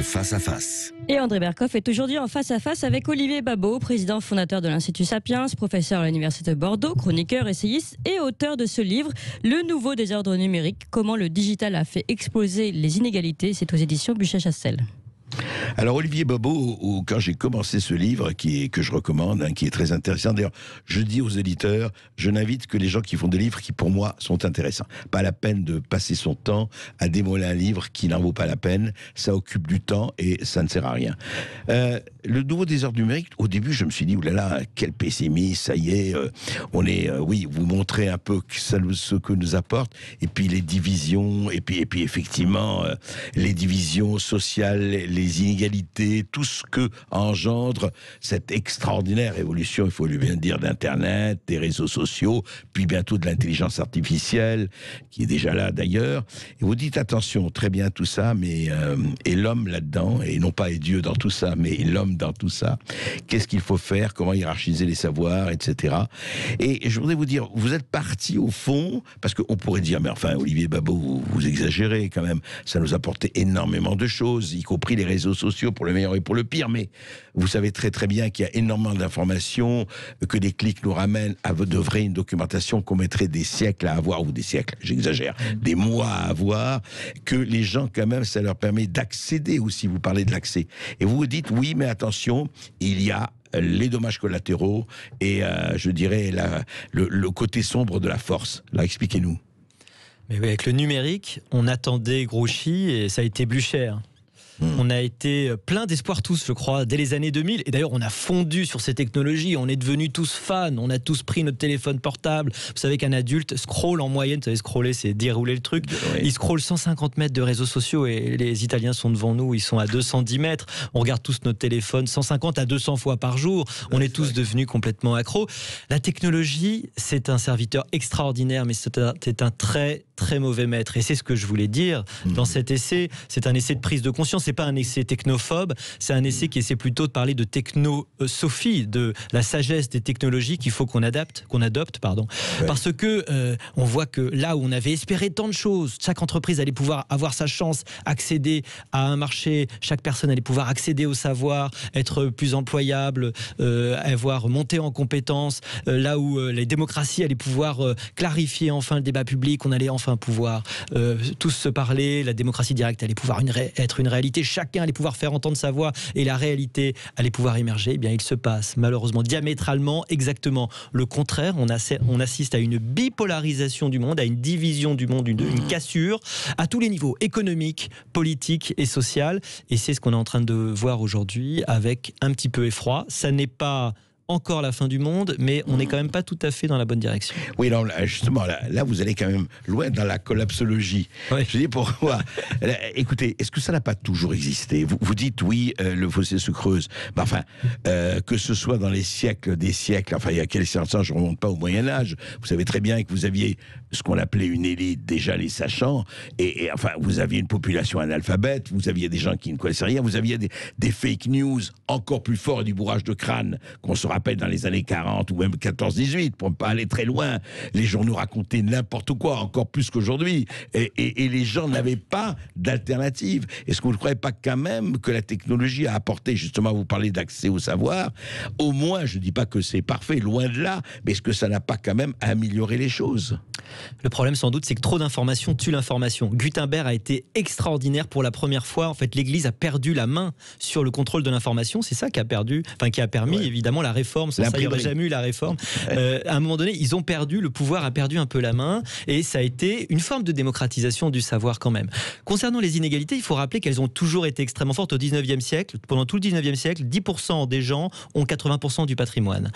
Face à Face. Et André Berkoff est aujourd'hui en face à face avec Olivier Babot, président fondateur de l'Institut Sapiens, professeur à l'Université de Bordeaux, chroniqueur, essayiste et auteur de ce livre, Le nouveau désordre numérique, comment le digital a fait exploser les inégalités. C'est aux éditions Buchet-Chassel. Alors Olivier Babot, quand j'ai commencé ce livre, que je recommande, qui est très intéressant, d'ailleurs je dis aux éditeurs, je n'invite que les gens qui font des livres qui pour moi sont intéressants. Pas la peine de passer son temps à démolir un livre qui n'en vaut pas la peine, ça occupe du temps et ça ne sert à rien. Le nouveau désordre numérique, au début je me suis dit, oulala, quel pessimisme, ça y est, oui, vous montrez un peu ce que nous apporte, et puis les divisions, et puis effectivement, les divisions sociales, les inégalités, tout ce que engendre cette extraordinaire évolution, il faut bien dire, d'Internet, des réseaux sociaux, puis bientôt de l'intelligence artificielle, qui est déjà là d'ailleurs. Et vous dites, attention, très bien tout ça, mais et l'homme là-dedans, et non pas et Dieu dans tout ça, mais l'homme dans tout ça, qu'est-ce qu'il faut faire, comment hiérarchiser les savoirs, etc. Et je voudrais vous dire, vous êtes parti au fond, parce qu'on pourrait dire, mais enfin, Olivier Babot, vous exagérez quand même, ça nous a apporté énormément de choses, y compris les réseaux sociaux pour le meilleur et pour le pire, mais vous savez très très bien qu'il y a énormément d'informations, que des clics nous ramènent à une documentation qu'on mettrait des siècles à avoir, ou des siècles, j'exagère, des mois à avoir, que les gens quand même, ça leur permet d'accéder aussi, vous parlez de l'accès. Et vous vous dites, oui, mais attention, il y a les dommages collatéraux et je dirais le côté sombre de la force. Là, expliquez-nous. Mais oui, avec le numérique, on attendait Grouchy et ça a été Blücher. On a été plein d'espoir tous, je crois, dès les années 2000. Et d'ailleurs, on a fondu sur ces technologies. On est devenus tous fans. On a tous pris notre téléphone portable. Vous savez qu'un adulte scrolle en moyenne. Vous savez, scroller, c'est dérouler le truc. Oui. Il scrolle 150 mètres de réseaux sociaux et les Italiens sont devant nous. Ils sont à 210 mètres. On regarde tous notre téléphone 150 à 200 fois par jour. On est tous devenus complètement accros. La technologie, c'est un serviteur extraordinaire, mais c'est un très, très mauvais maître. Et c'est ce que je voulais dire dans cet essai. C'est un essai de prise de conscience. C'est pas un essai technophobe, c'est un essai qui essaie plutôt de parler de technosophie, de la sagesse des technologies qu'il faut qu'on adopte, ouais. Parce que on voit que là où on avait espéré tant de choses, chaque entreprise allait pouvoir avoir sa chance, accéder à un marché, chaque personne allait pouvoir accéder au savoir, être plus employable, avoir monté en compétences, là où les démocraties allaient pouvoir clarifier enfin le débat public, on allait enfin pouvoir tous se parler, la démocratie directe allait pouvoir être une réalité. Chacun allait pouvoir faire entendre sa voix et la réalité allait pouvoir émerger. Eh bien, il se passe malheureusement diamétralement exactement le contraire. On assiste à une bipolarisation du monde, à une division du monde, une cassure à tous les niveaux, économique, politique et social. Et c'est ce qu'on est en train de voir aujourd'hui avec un petit peu effroi. Ça n'est pas encore la fin du monde, mais on n'est quand même pas tout à fait dans la bonne direction. Oui, non, justement, là, vous allez quand même loin dans la collapsologie. Oui. Je dis pourquoi. Écoutez, est-ce que ça n'a pas toujours existé ? Vous dites, oui, le fossé se creuse. Mais enfin, que ce soit dans les siècles des siècles, enfin, il y a quelques instants, je ne remonte pas au Moyen-Âge, vous savez très bien que vous aviez ce qu'on appelait une élite, déjà les sachants, et enfin, vous aviez une population analphabète, vous aviez des gens qui ne connaissaient rien, vous aviez des fake news encore plus forts, du bourrage de crâne, qu'on se rappelle dans les années 40 ou même 14-18, pour ne pas aller très loin. Les journaux racontaient n'importe quoi, encore plus qu'aujourd'hui. Et les gens n'avaient pas d'alternative. Est-ce que vous ne croyez pas quand même que la technologie a apporté, justement, vous parlez d'accès au savoir, au moins, je ne dis pas que c'est parfait, loin de là, mais est-ce que ça n'a pas quand même amélioré les choses ? Le problème, sans doute, c'est que trop d'informations tue l'information. Gutenberg a été extraordinaire pour la première fois. En fait, l'Église a perdu la main sur le contrôle de l'information. C'est ça qui a permis, évidemment, la réforme. Sans ça, il n'y aurait jamais eu la réforme. À un moment donné, ils ont perdu, le pouvoir a perdu un peu la main, et ça a été une forme de démocratisation du savoir quand même. Concernant les inégalités, il faut rappeler qu'elles ont toujours été extrêmement fortes au 19e siècle. Pendant tout le 19e siècle, 10% des gens ont 80% du patrimoine.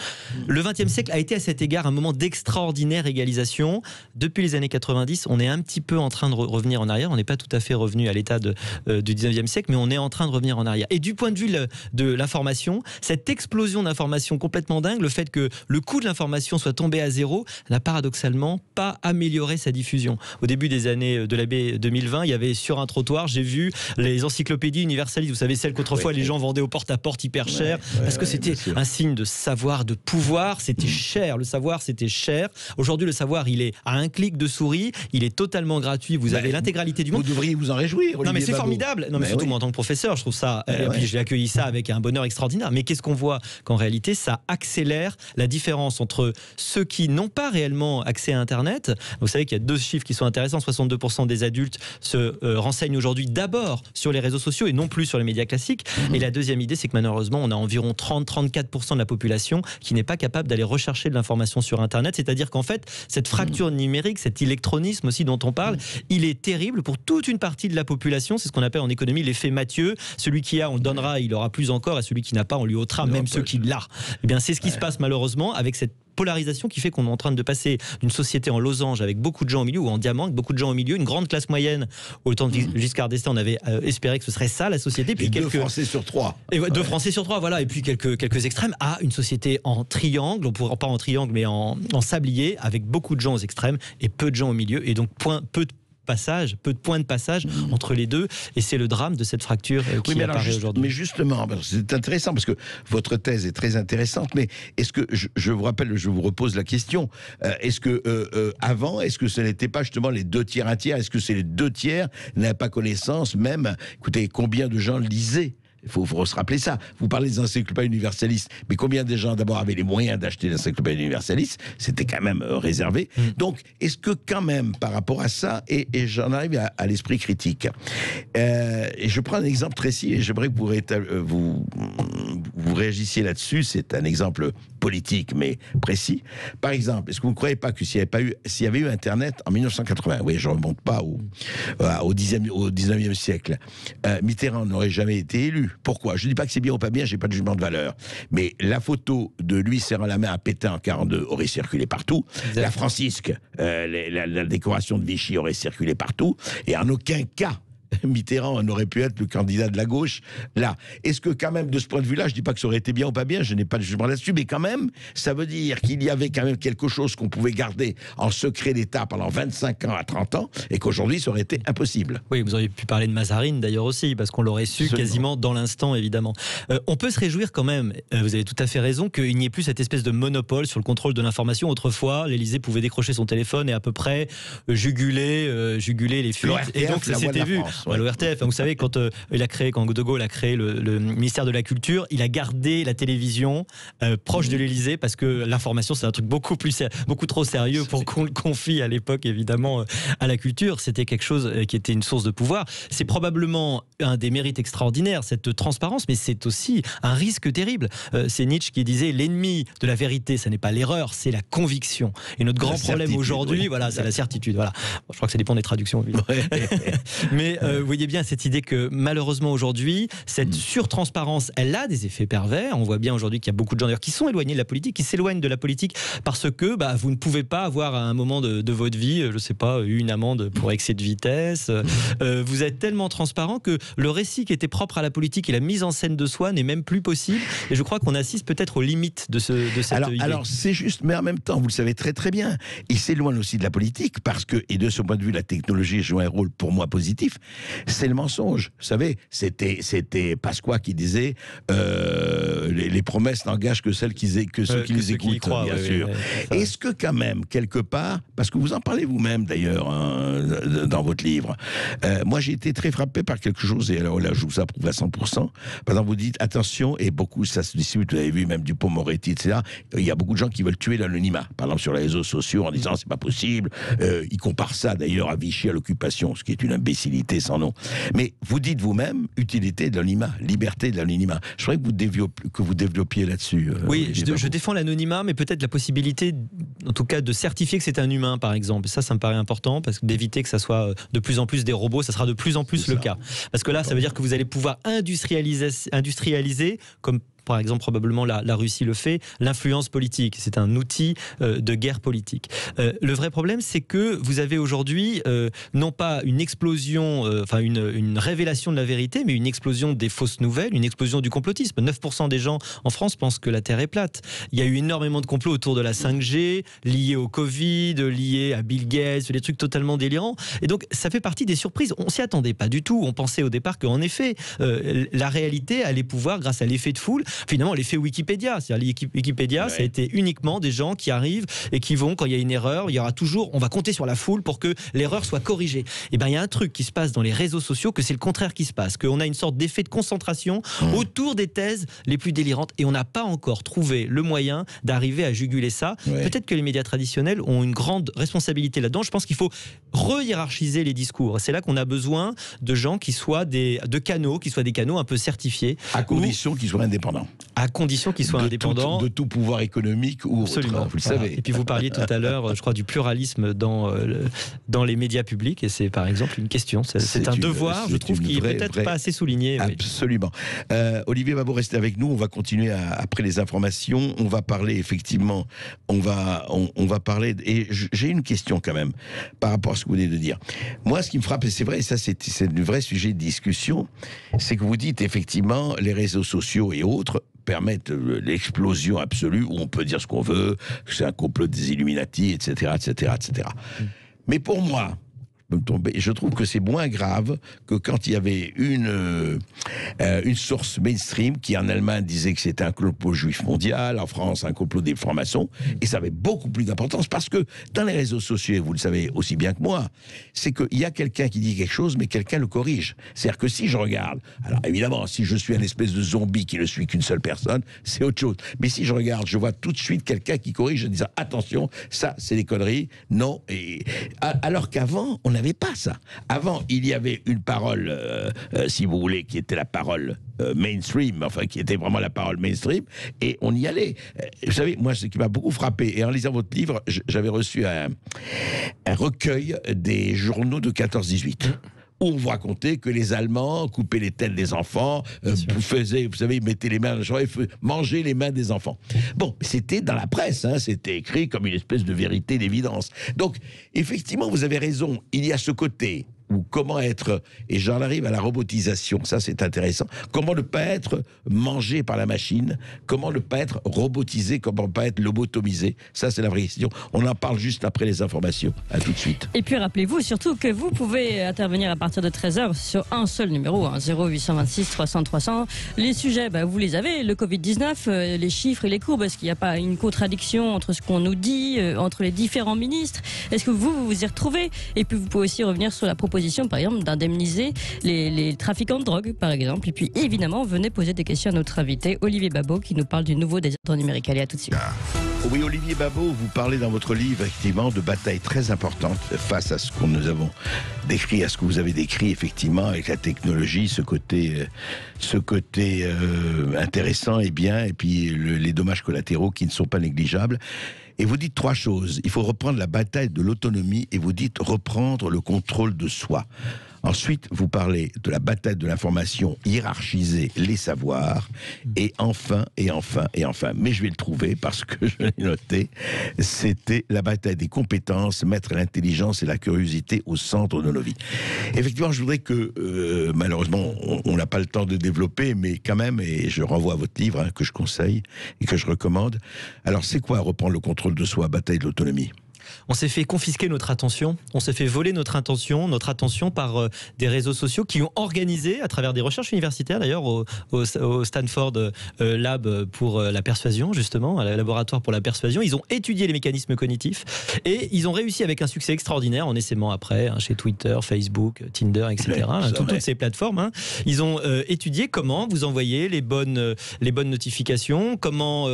Le 20e siècle a été à cet égard un moment d'extraordinaire égalisation. Depuis les années 90, on est un petit peu en train de revenir en arrière. On n'est pas tout à fait revenu à l'état du 19e siècle, mais on est en train de revenir en arrière. Et du point de vue de l'information, cette explosion d'informations complètement dingue, le fait que le coût de l'information soit tombé à zéro, n'a paradoxalement pas amélioré sa diffusion. Au début des années de l'année 2020, il y avait sur un trottoir, j'ai vu les encyclopédies universalistes, vous savez, celles qu'autrefois les gens vendaient au porte-à-porte hyper cher, parce que c'était un signe de savoir, de pouvoir, c'était cher, le savoir c'était cher. Aujourd'hui, le savoir, il est à un clic de souris, il est totalement gratuit, vous avez l'intégralité du monde. Vous devriez vous en réjouir. Non mais c'est Babot. formidable. Non mais surtout moi en tant que professeur, je trouve ça. Et puis j'ai accueilli ça avec un bonheur extraordinaire. Mais qu'est-ce qu'on voit? Qu'en réalité, ça accélère la différence entre ceux qui n'ont pas réellement accès à Internet. Vous savez qu'il y a 2 chiffres qui sont intéressants. 62% des adultes se renseignent aujourd'hui d'abord sur les réseaux sociaux et non plus sur les médias classiques. Et la deuxième idée, c'est que malheureusement, on a environ 30-34% de la population qui n'est pas capable d'aller rechercher de l'information sur Internet. C'est-à-dire qu'en fait, cette fracture numérique, cet électronisme aussi dont on parle, il est terrible pour toute une partie de la population. C'est ce qu'on appelle en économie l'effet Mathieu. Celui qui a, on le donnera, il aura plus encore, et celui qui n'a pas, on lui ôtera, même ceux qui l'ont. Eh bien, c'est ce qui se passe malheureusement avec cette polarisation qui fait qu'on est en train de passer d'une société en losange avec beaucoup de gens au milieu, ou en diamant avec beaucoup de gens au milieu, une grande classe moyenne. Au temps de Giscard d'Estaing, on avait espéré que ce serait ça la société. Puis et quelques 2 Français sur 3. Et 2 Français sur 3, voilà. Et puis quelques extrêmes à une société en triangle, on pourrait pas en triangle, mais en sablier, avec beaucoup de gens aux extrêmes et peu de gens au milieu. Et donc peu de points de passage entre les deux, et c'est le drame de cette fracture qui apparaît aujourd'hui. Mais justement, c'est intéressant parce que votre thèse est très intéressante, mais est-ce que, je vous rappelle, je vous repose la question, est-ce que avant, est-ce que ce n'était pas justement les 2 tiers, 1 tiers, est-ce que c'est les 2 tiers n'avaient pas connaissance même, écoutez, combien de gens lisaient? Il faut se rappeler ça. Vous parlez des encyclopédies universalistes, mais combien de gens d'abord avaient les moyens d'acheter l'encyclopédie universaliste? C'était quand même réservé. Donc, est-ce que quand même, par rapport à ça, et j'en arrive à l'esprit critique, et je prends un exemple précis, et j'aimerais que vous réagissiez là-dessus. C'est un exemple politique, mais précis. Par exemple, est-ce que vous ne croyez pas que s'il y avait eu Internet en 1980, oui, je ne remonte pas au 19e siècle, Mitterrand n'aurait jamais été élu. Pourquoi? Je ne dis pas que c'est bien ou pas bien, je n'ai pas de jugement de valeur. Mais la photo de lui serrant la main à Pétain en 1942 aurait circulé partout. Exactement. La Francisque, la décoration de Vichy aurait circulé partout. Et en aucun cas, Mitterrand n'aurait pu être le candidat de la gauche. Là, est-ce que quand même, de ce point de vue-là, je ne dis pas que ça aurait été bien ou pas bien, je n'ai pas de jugement là-dessus, mais quand même, ça veut dire qu'il y avait quand même quelque chose qu'on pouvait garder en secret d'État pendant 25 ans à 30 ans, et qu'aujourd'hui, ça aurait été impossible. Oui, vous auriez pu parler de Mazarine d'ailleurs aussi, parce qu'on l'aurait su quasiment dans l'instant, évidemment. On peut se réjouir quand même, vous avez tout à fait raison, qu'il n'y ait plus cette espèce de monopole sur le contrôle de l'information. Autrefois, l'Élysée pouvait décrocher son téléphone et à peu près juguler les fuites. Et donc, ça s'était vu. L'ORTF, vous savez, quand De Gaulle a créé le ministère de la Culture, il a gardé la télévision proche de l'Élysée, parce que l'information, c'est un truc beaucoup trop sérieux pour qu'on le confie à l'époque, évidemment, à la culture. C'était quelque chose qui était une source de pouvoir. C'est probablement un des mérites extraordinaires, cette transparence, mais c'est aussi un risque terrible. C'est Nietzsche qui disait: l'ennemi de la vérité, ce n'est pas l'erreur, c'est la conviction. Et notre grand problème aujourd'hui, voilà, c'est la certitude. Voilà. Bon, je crois que ça dépend des traductions, évidemment. Mais vous voyez bien cette idée que malheureusement aujourd'hui, cette surtransparence, elle a des effets pervers. On voit bien aujourd'hui qu'il y a beaucoup de gens d'ailleurs qui sont éloignés de la politique, qui s'éloignent de la politique parce que vous ne pouvez pas avoir à un moment de votre vie, je ne sais pas, une amende pour excès de vitesse. Vous êtes tellement transparent que le récit qui était propre à la politique et la mise en scène de soi n'est même plus possible. Et je crois qu'on assiste peut-être aux limites de cette idée. Alors c'est juste, mais en même temps, vous le savez très très bien, il s'éloigne aussi de la politique parce que, et de ce point de vue, la technologie joue un rôle pour moi positif. C'est le mensonge. Vous savez, c'était Pasqua qui disait les promesses n'engagent que ceux qui les écoutent, croient, bien sûr. Est-ce que quand même, quelque part, parce que vous en parlez vous-même d'ailleurs dans votre livre, moi j'ai été très frappé par quelque chose, et alors là je vous approuve à 100%. Par exemple, vous dites attention, et beaucoup, ça se distribue, vous avez vu même Dupond-Moretti, etc. Il y a beaucoup de gens qui veulent tuer l'anonymat, par exemple sur les réseaux sociaux, en disant c'est pas possible. Ils comparent ça d'ailleurs à Vichy, à l'occupation, ce qui est une imbécilité sans nom. Mais vous dites vous-même utilité de l'anonymat, liberté de l'anonymat. Je voudrais que vous développiez là-dessus. Oui, je défends l'anonymat, mais peut-être la possibilité, en tout cas, de certifier que c'est un humain, par exemple. Ça me paraît important, parce que d'éviter que ça soit de plus en plus des robots, ça sera de plus en plus le cas. Parce que là, ça veut dire que vous allez pouvoir industrialiser comme par exemple probablement la Russie le fait, l'influence politique. C'est un outil de guerre politique. Le vrai problème, c'est que vous avez aujourd'hui non pas une explosion, une révélation de la vérité, mais une explosion des fausses nouvelles, une explosion du complotisme. 9% des gens en France pensent que la Terre est plate. Il y a eu énormément de complots autour de la 5G, liés au Covid, liés à Bill Gates, des trucs totalement délirants. Et donc, ça fait partie des surprises. On s'y attendait pas du tout. On pensait au départ qu'en effet, la réalité allait pouvoir, grâce à l'effet de foule, finalement l'effet Wikipédia. C'est-à-dire Wikipédia, ça a été uniquement des gens qui arrivent et qui vont, quand il y a une erreur, il y aura toujours, on va compter sur la foule pour que l'erreur soit corrigée. Et bien il y a un truc qui se passe dans les réseaux sociaux, que c'est le contraire qui se passe, qu'on a une sorte d'effet de concentration autour des thèses les plus délirantes et on n'a pas encore trouvé le moyen d'arriver à juguler ça. Peut-être que les médias traditionnels ont une grande responsabilité là-dedans. Je pense qu'il faut re-hiérarchiser les discours. C'est là qu'on a besoin de gens qui soient des canaux un peu certifiés. À condition qu'ils soient indépendants. À condition qu'ils soient indépendants. De tout pouvoir économique ou absolument, autre, vous le savez. Et puis vous parliez tout à l'heure, je crois, du pluralisme dans les médias publics, et c'est par exemple une question. C'est un devoir, je trouve, qui est peut-être pas assez souligné. Absolument. Oui. Olivier Babot, restez avec nous. On va continuer après les informations. On va parler effectivement. On va parler. Et j'ai une question quand même par rapport à ce que vous venez de dire. Moi, ce qui me frappe, et c'est vrai, ça c'est un vrai sujet de discussion, c'est que vous dites effectivement les réseaux sociaux et autres permettent l'explosion absolue où on peut dire ce qu'on veut, que c'est un complot des Illuminati, etc., etc., etc. Mais pour moi, je trouve que c'est moins grave que quand il y avait une source mainstream qui en Allemagne disait que c'était un complot juif mondial, en France un complot des francs-maçons, et ça avait beaucoup plus d'importance parce que dans les réseaux sociaux, vous le savez aussi bien que moi, c'est qu'il y a quelqu'un qui dit quelque chose mais quelqu'un le corrige. C'est-à-dire que si je regarde, alors évidemment si je suis un espèce de zombie qui ne suit qu'une seule personne, c'est autre chose. Mais si je regarde, je vois tout de suite quelqu'un qui corrige en disant attention, ça c'est des conneries, non. Alors qu'avant, on n'avait pas ça. Avant, il y avait une parole, si vous voulez, qui était la parole mainstream, enfin qui était vraiment la parole mainstream, et on y allait. Vous savez, moi, ce qui m'a beaucoup frappé, et en lisant votre livre, j'avais reçu un recueil des journaux de 14-18. Où on vous racontait que les Allemands coupaient les têtes des enfants, faisaient, vous savez, ils mettaient les mains dans le champ et mangeaient les mains des enfants. Bon, c'était dans la presse, hein, c'était écrit comme une espèce de vérité d'évidence. Donc, effectivement, vous avez raison, il y a ce côté ou comment être, et j'en arrive à la robotisation, ça c'est intéressant, comment ne pas être mangé par la machine, comment ne pas être robotisé, comment ne pas être lobotomisé, ça c'est la vraie question. On en parle juste après les informations, à tout de suite. Et puis rappelez-vous surtout que vous pouvez intervenir à partir de 13h sur un seul numéro, 0826 300 300. Les sujets, vous les avez, le Covid-19, les chiffres et les courbes, est-ce qu'il n'y a pas une contradiction entre ce qu'on nous dit, entre les différents ministres? Est-ce que vous y retrouvez? Et puis vous pouvez aussi revenir sur la proposition, par exemple, d'indemniser les trafiquants de drogue, par exemple. Et puis, évidemment, venez poser des questions à notre invité, Olivier Babot, qui nous parle du nouveau désordre numérique. Allez, à tout de suite. Oui, Olivier Babot, vous parlez dans votre livre, effectivement, de batailles très importantes face à ce que nous avons décrit, à ce que vous avez décrit, effectivement, avec la technologie, ce côté intéressant et bien, et puis les dommages collatéraux qui ne sont pas négligeables. Et vous dites trois choses. Il faut reprendre la bataille de l'autonomie et vous dites reprendre le contrôle de soi. Ensuite, vous parlez de la bataille de l'information, hiérarchiser les savoirs, et enfin, mais je vais le trouver parce que je l'ai noté, c'était la bataille des compétences, mettre l'intelligence et la curiosité au centre de nos vies. Effectivement, je voudrais que, malheureusement, on n'a pas le temps de développer, mais quand même, et je renvoie à votre livre, que je conseille et que je recommande. Alors, c'est quoi reprendre le contrôle de soi, bataille de l'autonomie ? On s'est fait confisquer notre attention, on s'est fait voler notre attention par des réseaux sociaux qui ont organisé, à travers des recherches universitaires d'ailleurs, au Stanford Lab pour la persuasion, justement, le laboratoire pour la persuasion, ils ont étudié les mécanismes cognitifs et ils ont réussi avec un succès extraordinaire en essaimant après, chez Twitter, Facebook, Tinder, etc., toutes ces plateformes, ils ont étudié comment vous envoyer les bonnes notifications, comment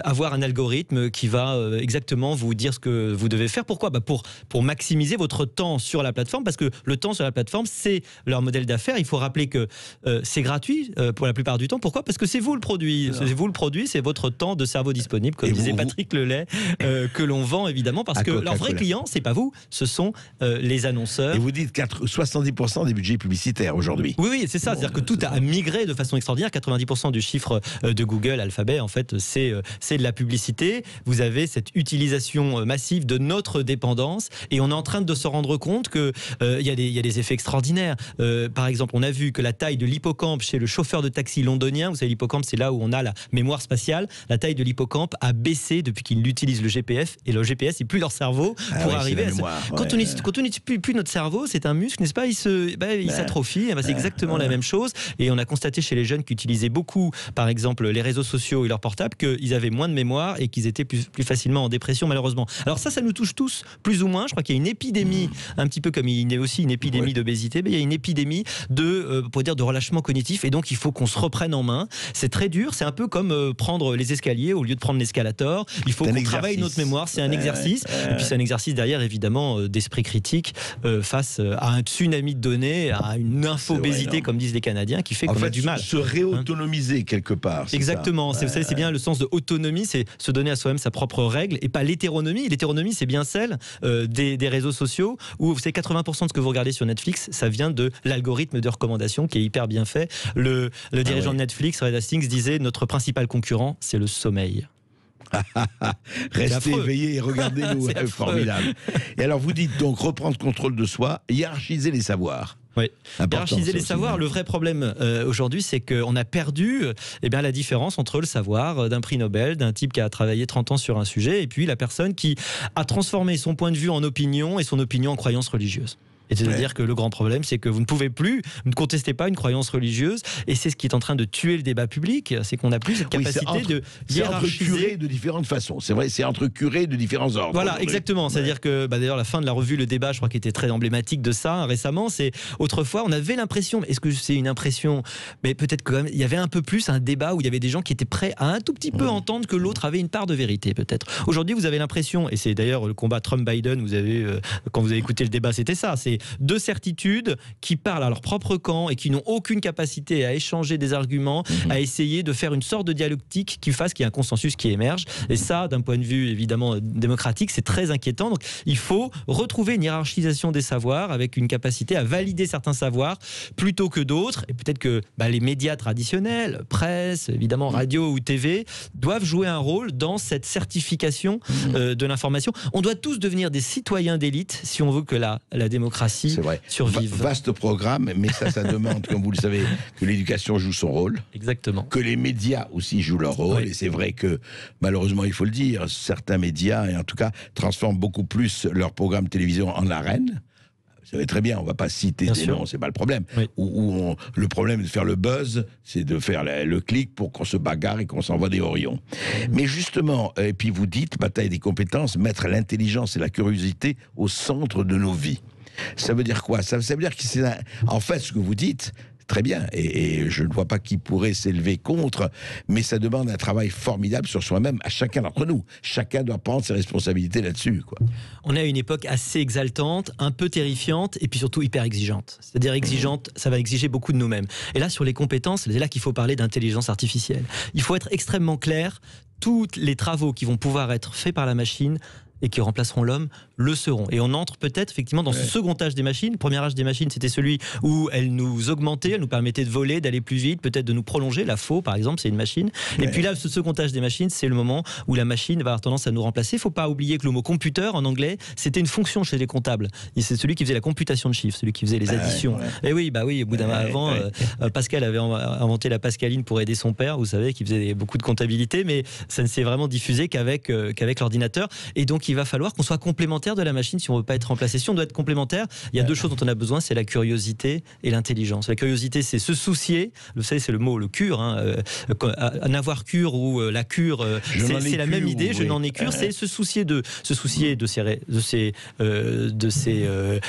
avoir un algorithme qui va exactement vous dire ce que vous devez faire. Pourquoi ? Pour maximiser votre temps sur la plateforme, parce que le temps sur la plateforme, c'est leur modèle d'affaires. Il faut rappeler que c'est gratuit pour la plupart du temps. Pourquoi ? Parce que c'est vous le produit. C'est vous le produit, c'est votre temps de cerveau disponible, comme disait Patrick Lelay, que l'on vend évidemment, parce que leur vrai client, c'est pas vous, ce sont les annonceurs. Et vous dites 70% des budgets publicitaires aujourd'hui. Oui, c'est ça. C'est-à-dire que tout a migré de façon extraordinaire. 90% du chiffre de Google, Alphabet, en fait, c'est de la publicité. Vous avez cette utilisation massive de notre dépendance, et on est en train de se rendre compte que il y a des effets extraordinaires. Par exemple, on a vu que la taille de l'hippocampe chez le chauffeur de taxi londonien, vous savez, l'hippocampe, c'est là où on a la mémoire spatiale, la taille de l'hippocampe a baissé depuis qu'ils utilisent le GPS, et le GPS, c'est plus leur cerveau pour arriver à quand on n'utilise plus notre cerveau, c'est un muscle, n'est-ce pas, il s'atrophie. C'est exactement la même chose, et on a constaté chez les jeunes qui utilisaient beaucoup, par exemple, les réseaux sociaux et leur portable, qu'ils avaient moins de mémoire et qu'ils étaient plus facilement en dépression, malheureusement. Alors ça nous touche tous, plus ou moins. Je crois qu'il y a une épidémie, un petit peu comme il y a aussi une épidémie d'obésité, mais il y a une épidémie de relâchement cognitif, et donc il faut qu'on se reprenne en main. C'est très dur, c'est un peu comme prendre les escaliers au lieu de prendre l'escalator. Il faut qu'on travaille notre mémoire, c'est un exercice, et puis c'est un exercice derrière, évidemment, d'esprit critique face à un tsunami de données, à une infobésité, comme disent les Canadiens, qui fait qu'on a du mal. Se réautonomiser quelque part. Exactement, c'est bien le sens de autonomie, c'est se donner à soi-même sa propre règle, et pas l'hétéronomie. L'hétéronomie, c'est bien celle des réseaux sociaux, où vous savez, 80% de ce que vous regardez sur Netflix, ça vient de l'algorithme de recommandation qui est hyper bien fait. Le dirigeant de Netflix, Reed Hastings, disait: notre principal concurrent, c'est le sommeil. Restez éveillés et regardez-nous, formidable. Et alors vous dites donc reprendre contrôle de soi, hiérarchiser les savoirs. Oui, hiérarchiser les savoirs. Le vrai problème aujourd'hui, c'est qu'on a perdu la différence entre le savoir d'un prix Nobel, d'un type qui a travaillé 30 ans sur un sujet, et puis la personne qui a transformé son point de vue en opinion, et son opinion en croyance religieuse. Et c'est-à-dire que le grand problème, c'est que vous ne pouvez plus, ne contestez pas une croyance religieuse, et c'est ce qui est en train de tuer le débat public, c'est qu'on n'a plus cette capacité de hiérarchiser. C'est entre curés de différentes façons, c'est vrai, c'est entre curés de différents ordres. Voilà, exactement, c'est-à-dire que d'ailleurs la fin de la revue Le Débat, je crois, qui était très emblématique de ça récemment, c'est autrefois on avait l'impression, est-ce que c'est une impression, mais peut-être que quand même, il y avait un peu plus un débat où il y avait des gens qui étaient prêts à un tout petit peu entendre que l'autre avait une part de vérité, peut-être. Aujourd'hui, vous avez l'impression, et c'est d'ailleurs le combat Trump-Biden, vous avez quand vous avez écouté le débat, c'était ça, c'est deux certitudes qui parlent à leur propre camp et qui n'ont aucune capacité à échanger des arguments, à essayer de faire une sorte de dialectique qui fasse qu'il y ait un consensus qui émerge. Et ça, d'un point de vue évidemment démocratique, c'est très inquiétant. Donc il faut retrouver une hiérarchisation des savoirs avec une capacité à valider certains savoirs plutôt que d'autres. Et peut-être que les médias traditionnels, presse, évidemment radio ou TV, doivent jouer un rôle dans cette certification de l'information. On doit tous devenir des citoyens d'élite si on veut que la démocratie survive. Vaste programme, mais ça demande, comme vous le savez, que l'éducation joue son rôle. Exactement. Que les médias aussi jouent leur rôle. Oui. Et c'est vrai que, malheureusement, il faut le dire, certains médias, et en tout cas, transforment beaucoup plus leur programme télévision en arène. Vous savez très bien, on ne va pas citer des noms, c'est pas le problème. Oui. Le problème est de faire le buzz, c'est de faire le clic pour qu'on se bagarre et qu'on s'envoie des horions. Mais justement, et puis vous dites, bataille des compétences, mettre l'intelligence et la curiosité au centre de nos vies. Ça veut dire quoi ? Ça veut dire que c'est en fait ce que vous dites. Très bien, et je ne vois pas qui pourrait s'élever contre, mais ça demande un travail formidable sur soi-même à chacun d'entre nous. Chacun doit prendre ses responsabilités là-dessus, quoi. On est à une époque assez exaltante, un peu terrifiante, et puis surtout hyper exigeante. C'est-à-dire exigeante, ça va exiger beaucoup de nous-mêmes. Et là, sur les compétences, c'est là qu'il faut parler d'intelligence artificielle. Il faut être extrêmement clair, tous les travaux qui vont pouvoir être faits par la machine et qui remplaceront l'homme, le seront. Et on entre peut-être effectivement dans ce second âge des machines. Le premier âge des machines, c'était celui où elles nous augmentaient, elles nous permettaient de voler, d'aller plus vite, peut-être de nous prolonger. La faux, par exemple, c'est une machine. Et puis là, ce second âge des machines, c'est le moment où la machine va avoir tendance à nous remplacer. Il ne faut pas oublier que le mot computer, en anglais, c'était une fonction chez les comptables. C'est celui qui faisait la computation de chiffres, celui qui faisait les additions. Et oui, au bout d'un moment, avant, Pascal avait inventé la pascaline pour aider son père, vous savez, qui faisait beaucoup de comptabilité, mais ça ne s'est vraiment diffusé qu'avec l'ordinateur. Et donc, il va falloir qu'on soit complémentaire de la machine si on ne veut pas être remplacé. Si on doit être complémentaire, il y a deux choses dont on a besoin, c'est la curiosité et l'intelligence. La curiosité, c'est se soucier, vous savez, c'est le mot, le cure, en avoir cure ou la cure, c'est la même idée, je n'en ai cure, c'est se soucier de ses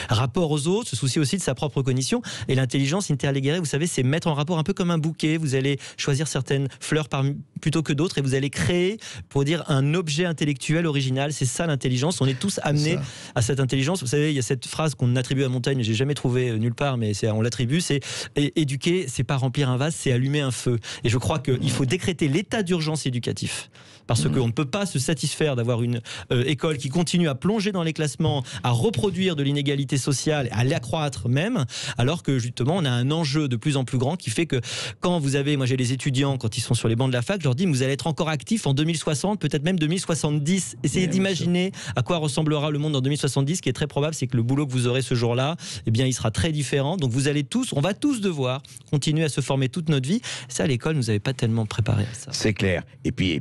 rapports aux autres, se soucier aussi de sa propre cognition. Et l'intelligence interléguée, vous savez, c'est mettre en rapport un peu comme un bouquet. Vous allez choisir certaines fleurs plutôt que d'autres et vous allez créer, pour dire, un objet intellectuel original. C'est ça l'intelligence. On est tous amenés à cette intelligence. Vous savez, il y a cette phrase qu'on attribue à Montaigne, j'ai jamais trouvé nulle part, mais on l'attribue, c'est éduquer, c'est pas remplir un vase, c'est allumer un feu. Et je crois qu'il faut décréter l'état d'urgence éducatif. Parce qu'on ne peut pas se satisfaire d'avoir une école qui continue à plonger dans les classements, à reproduire de l'inégalité sociale, à l'accroître même, alors que justement on a un enjeu de plus en plus grand qui fait que quand vous avez, moi j'ai les étudiants, quand ils sont sur les bancs de la fac, je leur dis, vous allez être encore actifs en 2060, peut-être même 2070. Essayez d'imaginer imaginez à quoi ressemblera le monde en 2070. Ce qui est très probable, c'est que le boulot que vous aurez ce jour-là, eh bien, il sera très différent. Donc vous allez tous, on va tous devoir continuer à se former toute notre vie. Ça, à l'école, nous avait pas tellement préparé à ça. C'est clair. Et puis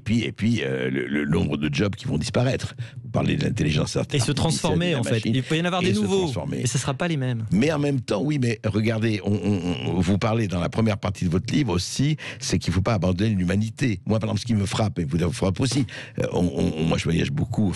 le nombre de jobs qui vont disparaître. Vous parlez de l'intelligence artificielle. Et se transformer, en fait. Il peut y en avoir des nouveaux. Et ce ne sera pas les mêmes. Mais en même temps, oui, mais regardez, vous parlez dans la première partie de votre livre aussi, c'est qu'il ne faut pas abandonner l'humanité. Moi, par exemple, ce qui me frappe, et vous frappe aussi, moi je voyage beaucoup,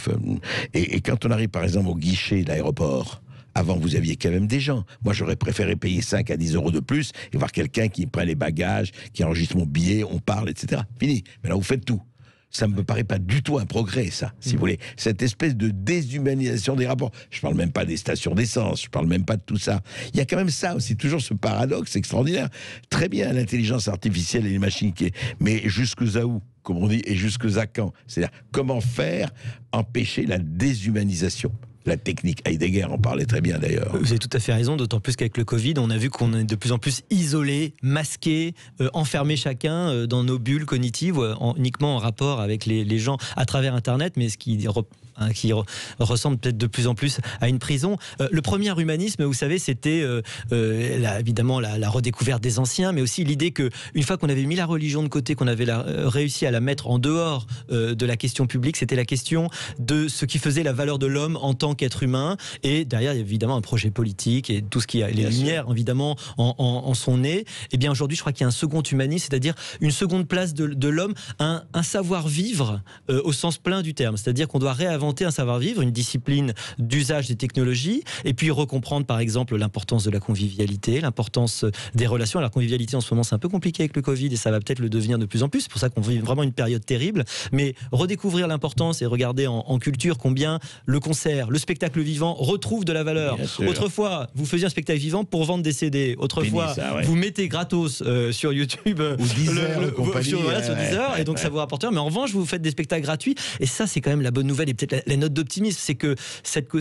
et quand on arrive par exemple au guichet de l'aéroport, avant, vous aviez quand même des gens. Moi, j'aurais préféré payer 5 à 10 euros de plus et voir quelqu'un qui prend les bagages, qui enregistre mon billet, on parle, etc. Fini. Mais là, vous faites tout. Ça ne me paraît pas du tout un progrès, ça, si vous voulez. Cette espèce de déshumanisation des rapports. Je ne parle même pas des stations d'essence, je ne parle même pas de tout ça. Il y a quand même ça aussi, toujours ce paradoxe extraordinaire. Très bien, l'intelligence artificielle et les machines, mais jusqu'à où, comme on dit, et jusqu'à quand? C'est-à-dire, comment faire empêcher la déshumanisation? La technique, Heidegger en parlait très bien d'ailleurs. Vous avez tout à fait raison, d'autant plus qu'avec le Covid, on a vu qu'on est de plus en plus isolés, masqués, enfermés chacun dans nos bulles cognitives, uniquement en rapport avec les gens à travers Internet, mais ce qui ressemble peut-être de plus en plus à une prison. Le premier humanisme, vous savez, c'était évidemment la redécouverte des anciens, mais aussi l'idée qu'une fois qu'on avait mis la religion de côté, qu'on avait réussi à la mettre en dehors de la question publique, c'était la question de ce qui faisait la valeur de l'homme en tant qu'être humain. Et derrière, il y a évidemment un projet politique et tout ce qui a les lumières, évidemment, en sont nées. Et bien aujourd'hui, je crois qu'il y a un second humanisme, c'est-à-dire une seconde place de l'homme, un savoir-vivre au sens plein du terme. C'est-à-dire qu'on doit réinventer un savoir-vivre, une discipline d'usage des technologies, et puis recomprendre par exemple l'importance de la convivialité, l'importance des relations. Alors la convivialité en ce moment c'est un peu compliqué avec le Covid et ça va peut-être le devenir de plus en plus, c'est pour ça qu'on vit vraiment une période terrible, mais redécouvrir l'importance et regarder en culture combien le concert, le spectacle vivant retrouve de la valeur. Autrefois, vous faisiez un spectacle vivant pour vendre des CD, autrefois vous mettez gratos sur YouTube ou sur Deezer, et donc ça vous rapporte, mais en revanche vous faites des spectacles gratuits, et ça c'est quand même la bonne nouvelle et peut-être la note d'optimisme, c'est que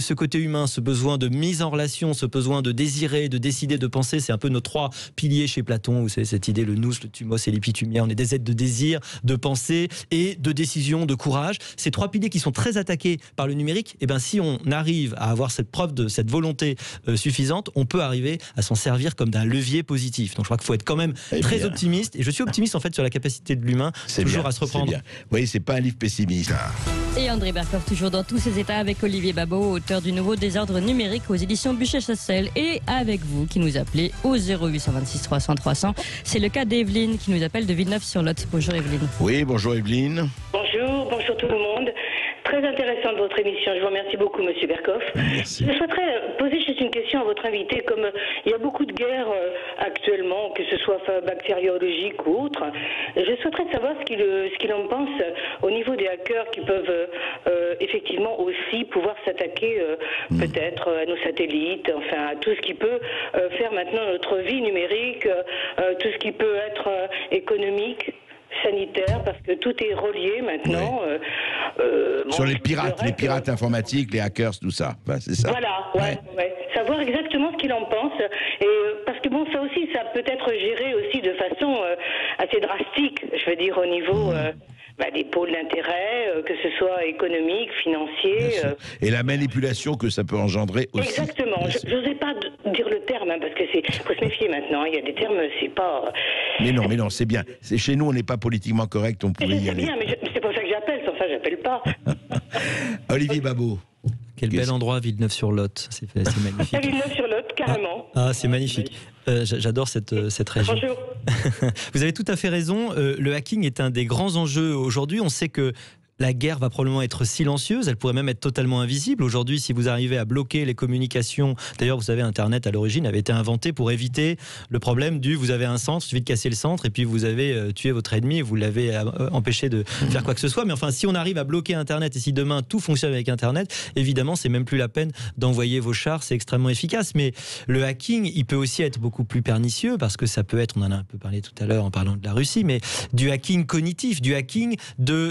ce côté humain, ce besoin de mise en relation, ce besoin de désirer, de décider, de penser, c'est un peu nos 3 piliers chez Platon, où c'est cette idée, le nous, le thumos et l'épithumia, on est des êtres de désir, de pensée et de décision, de courage. Ces 3 piliers qui sont très attaqués par le numérique, et ben si on arrive à avoir cette preuve de cette volonté suffisante, on peut arriver à s'en servir comme d'un levier positif. Donc je crois qu'il faut être quand même très optimiste, et je suis optimiste en fait sur la capacité de l'humain toujours à se reprendre. Vous voyez, c'est pas un livre pessimiste. Et André Berkoff, toujours dans tous ses états, avec Olivier Babot, auteur du nouveau Désordre numérique aux éditions Buchet-Chassel, et avec vous qui nous appelez au 0826 300 300. C'est le cas d'Evelyne qui nous appelle de Villeneuve-sur-Lot. Bonjour Evelyne. Oui, bonjour Evelyne. Bonjour tout le monde. Très intéressante votre émission. Je vous remercie beaucoup, Monsieur Berkoff. Merci. Je souhaiterais poser juste une question à votre invité. Comme il y a beaucoup de guerres actuellement, que ce soit bactériologiques ou autres, je souhaiterais savoir ce qu'il en pense au niveau des hackers qui peuvent effectivement aussi pouvoir s'attaquer peut-être à nos satellites, enfin à tout ce qui peut faire maintenant notre vie numérique, tout ce qui peut être économique, sanitaire, parce que tout est relié maintenant. Sur les pirates informatiques, les hackers, tout ça. C'est ça. Voilà, ouais. Savoir exactement ce qu'il en pense. Et parce que bon, ça aussi, ça peut être géré aussi de façon assez drastique, je veux dire, au niveau des pôles d'intérêt, que ce soit économique, financier. Et la manipulation que ça peut engendrer aussi. Exactement. Je n'osais pas dire le terme, parce que faut se méfier maintenant. Il y a des termes, c'est pas... Mais non, c'est bien. Chez nous, on n'est pas politiquement correct, on pouvait y aller. C'est bien, mais c'est pour ça que j'appelle, sans ça, j'appelle pas. Olivier Babot. Quel bel endroit, Villeneuve-sur-Lot. C'est magnifique. Villeneuve-sur-Lot, carrément. C'est magnifique. J'adore cette région. Bonjour. Vous avez tout à fait raison. Le hacking est un des grands enjeux aujourd'hui. On sait que la guerre va probablement être silencieuse, elle pourrait même être totalement invisible. Aujourd'hui, si vous arrivez à bloquer les communications, d'ailleurs, vous savez, Internet, à l'origine, avait été inventé pour éviter le problème vous avez un centre, il suffit de casser le centre, et puis vous avez tué votre ennemi, et vous l'avez empêché de faire quoi que ce soit. Mais enfin, si on arrive à bloquer Internet, et si demain tout fonctionne avec Internet, évidemment, c'est même plus la peine d'envoyer vos chars, c'est extrêmement efficace. Mais le hacking, il peut aussi être beaucoup plus pernicieux, parce que ça peut être, on en a un peu parlé tout à l'heure en parlant de la Russie, mais du hacking cognitif, du hacking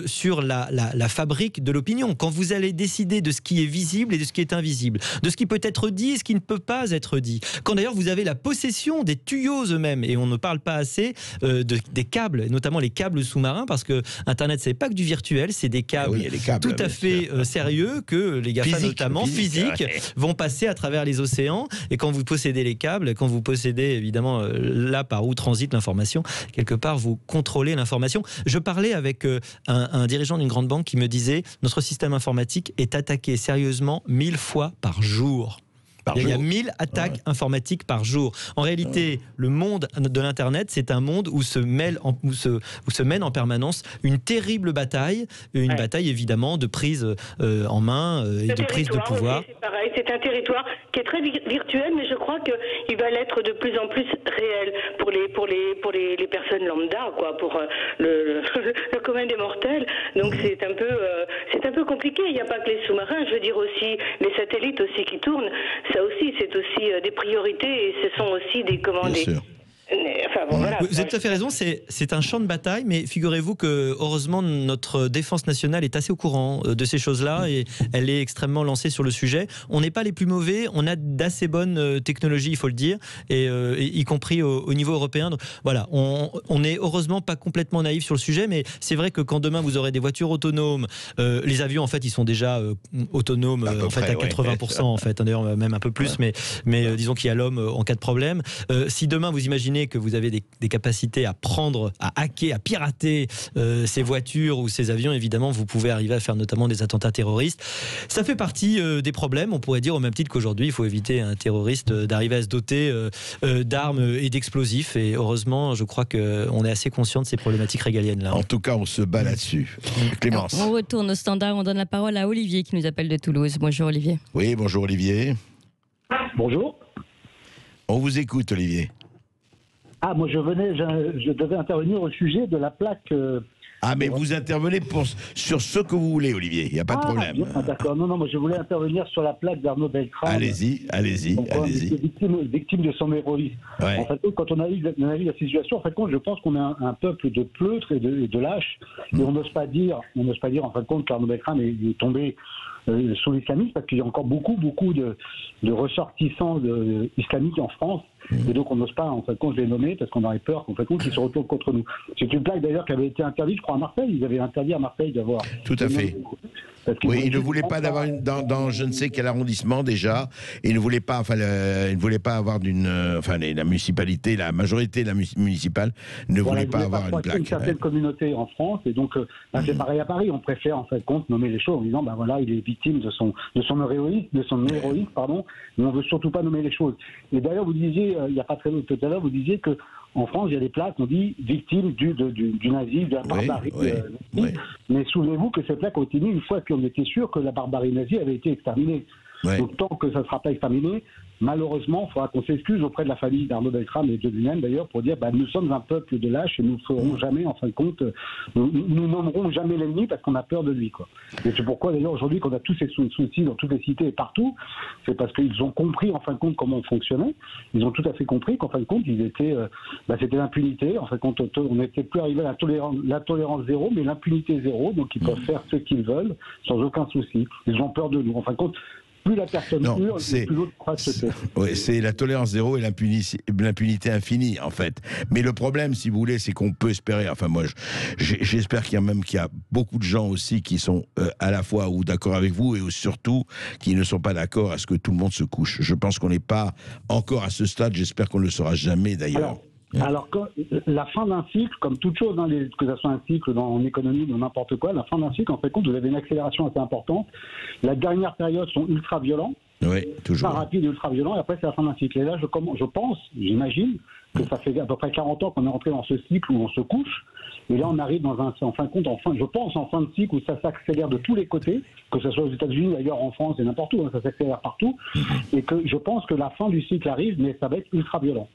sur la la fabrique de l'opinion. Quand vous allez décider de ce qui est visible et de ce qui est invisible, de ce qui peut être dit et ce qui ne peut pas être dit. Quand d'ailleurs vous avez la possession des tuyaux eux-mêmes, et on ne parle pas assez des câbles, notamment les câbles sous-marins, parce que Internet, c'est pas que du virtuel, c'est des câbles, tout à fait sérieux que les GAFA, notamment physiques, vont passer à travers les océans. Et quand vous possédez les câbles, quand vous possédez évidemment là par où transite l'information, quelque part vous contrôlez l'information. Je parlais avec un dirigeant d'une grande banque qui me disait: notre système informatique est attaqué sérieusement 1000 fois par jour. Il y a 1000 attaques informatiques par jour. En réalité, le monde de l'Internet, c'est un monde où se mène en permanence une terrible bataille, une bataille évidemment de prise en main et de prise de pouvoir. C'est pareil, c'est un territoire qui est très virtuel, mais je crois qu'il va l'être de plus en plus réel pour les personnes lambda, quoi, pour le commun des mortels. Donc c'est un peu compliqué. Il n'y a pas que les sous-marins, je veux dire aussi les satellites aussi qui tournent. Ça aussi, c'est aussi des priorités et ce sont aussi des commandés. Enfin, bon, voilà. Vous avez tout à fait raison, c'est un champ de bataille, mais figurez-vous que heureusement notre défense nationale est assez au courant de ces choses-là et elle est extrêmement lancée sur le sujet. On n'est pas les plus mauvais, on a d'assez bonnes technologies, il faut le dire, et y compris au niveau européen. Donc, voilà, on n'est heureusement pas complètement naïf sur le sujet, mais c'est vrai que quand demain vous aurez des voitures autonomes, les avions en fait ils sont déjà autonomes à 80% en fait, d'ailleurs même un peu plus, mais disons qu'il y a l'homme en cas de problème. Si demain vous imaginez que vous avez des capacités à prendre, à hacker, à pirater ces voitures ou ces avions, évidemment, vous pouvez arriver à faire notamment des attentats terroristes. Ça fait partie des problèmes. On pourrait dire au même titre qu'aujourd'hui, il faut éviter à un terroriste d'arriver à se doter d'armes et d'explosifs. Et heureusement, je crois qu'on est assez conscient de ces problématiques régaliennes-là. En tout cas, on se bat là-dessus. Clémence. On retourne au standard. On donne la parole à Olivier qui nous appelle de Toulouse. Bonjour Olivier. Oui, bonjour Olivier. Bonjour. On vous écoute, Olivier. Ah, moi je devais intervenir au sujet de la plaque. Mais vous intervenez sur ce que vous voulez, Olivier, il n'y a pas de problème. D'accord, non, moi je voulais intervenir sur la plaque d'Arnaud Beltrame. Allez-y. Victime de son héroïsme. Ouais. En fait, quand on a vu la situation, en fait, je pense qu'on est un peuple de pleutres et de lâches, et on n'ose pas dire, en fin de compte, qu'Arnaud Beltrame est tombé sous l'islamisme, parce qu'il y a encore beaucoup de ressortissants islamiques en France. Et donc on n'ose pas, en fin de compte, les nommer parce qu'on aurait peur qu'en fin de compte ils se retournent contre nous. C'est une plaque d'ailleurs qui avait été interdite, je crois, à Marseille. Ils avaient interdit à Marseille d'avoir. Tout à fait. Oui, ils ne voulaient pas d'avoir dans je ne sais quel arrondissement déjà. Ils ne voulaient pas, avoir la municipalité, la majorité de la municipale ne voulait pas avoir une plaque. Une certaine communauté en France, et donc c'est pareil à Paris. On préfère en fin de compte nommer les choses en disant il est victime de son héroïsme, pardon. Mais on veut surtout pas nommer les choses. Et d'ailleurs vous disiez il n'y a pas très longtemps tout à l'heure, vous disiez que en France, il y a des plaques, on dit victimes du nazisme, de la barbarie. Mais souvenez-vous que ces plaques ont été mises une fois qu'on était sûr que la barbarie nazie avait été exterminée. Donc tant que ça ne sera pas exterminé, malheureusement, il faudra qu'on s'excuse auprès de la famille d'Arnaud Beltrame et de lui-même d'ailleurs pour dire nous sommes un peuple de lâches et nous ne ferons jamais, en fin de compte, nous nommerons jamais l'ennemi parce qu'on a peur de lui, quoi. Et c'est pourquoi d'ailleurs aujourd'hui qu'on a tous ces soucis dans toutes les cités et partout, c'est parce qu'ils ont compris en fin de compte comment on fonctionnait. Ils ont tout à fait compris qu'en fin de compte c'était l'impunité. En fin de compte, on n'était plus arrivé à la tolérance zéro, mais l'impunité zéro. Donc ils peuvent faire ce qu'ils veulent sans aucun souci. Ils ont peur de nous. En fin de compte, plus la personne hurle, plus l'autre croit se taire. Oui, c'est la tolérance zéro et l'impunité infinie, en fait. Mais le problème, si vous voulez, c'est qu'on peut espérer, enfin moi, j'espère qu'il y a beaucoup de gens aussi qui sont à la fois ou d'accord avec vous et surtout qui ne sont pas d'accord à ce que tout le monde se couche. Je pense qu'on n'est pas encore à ce stade, j'espère qu'on ne le sera jamais d'ailleurs. Alors, la fin d'un cycle, comme toute chose, que ce soit un cycle en économie, dans n'importe quoi, la fin d'un cycle, en fait, vous avez une accélération assez importante. La dernière période sont ultra violents. Oui, toujours. Pas rapide et ultra violent, et après, c'est la fin d'un cycle. Et là, j'imagine que ça fait à peu près 40 ans qu'on est rentré dans ce cycle où on se couche. Et là, on arrive en fin de cycle où ça s'accélère de tous les côtés, que ce soit aux États-Unis, d'ailleurs en France et n'importe où, ça s'accélère partout. Et que je pense que la fin du cycle arrive, mais ça va être ultra violent.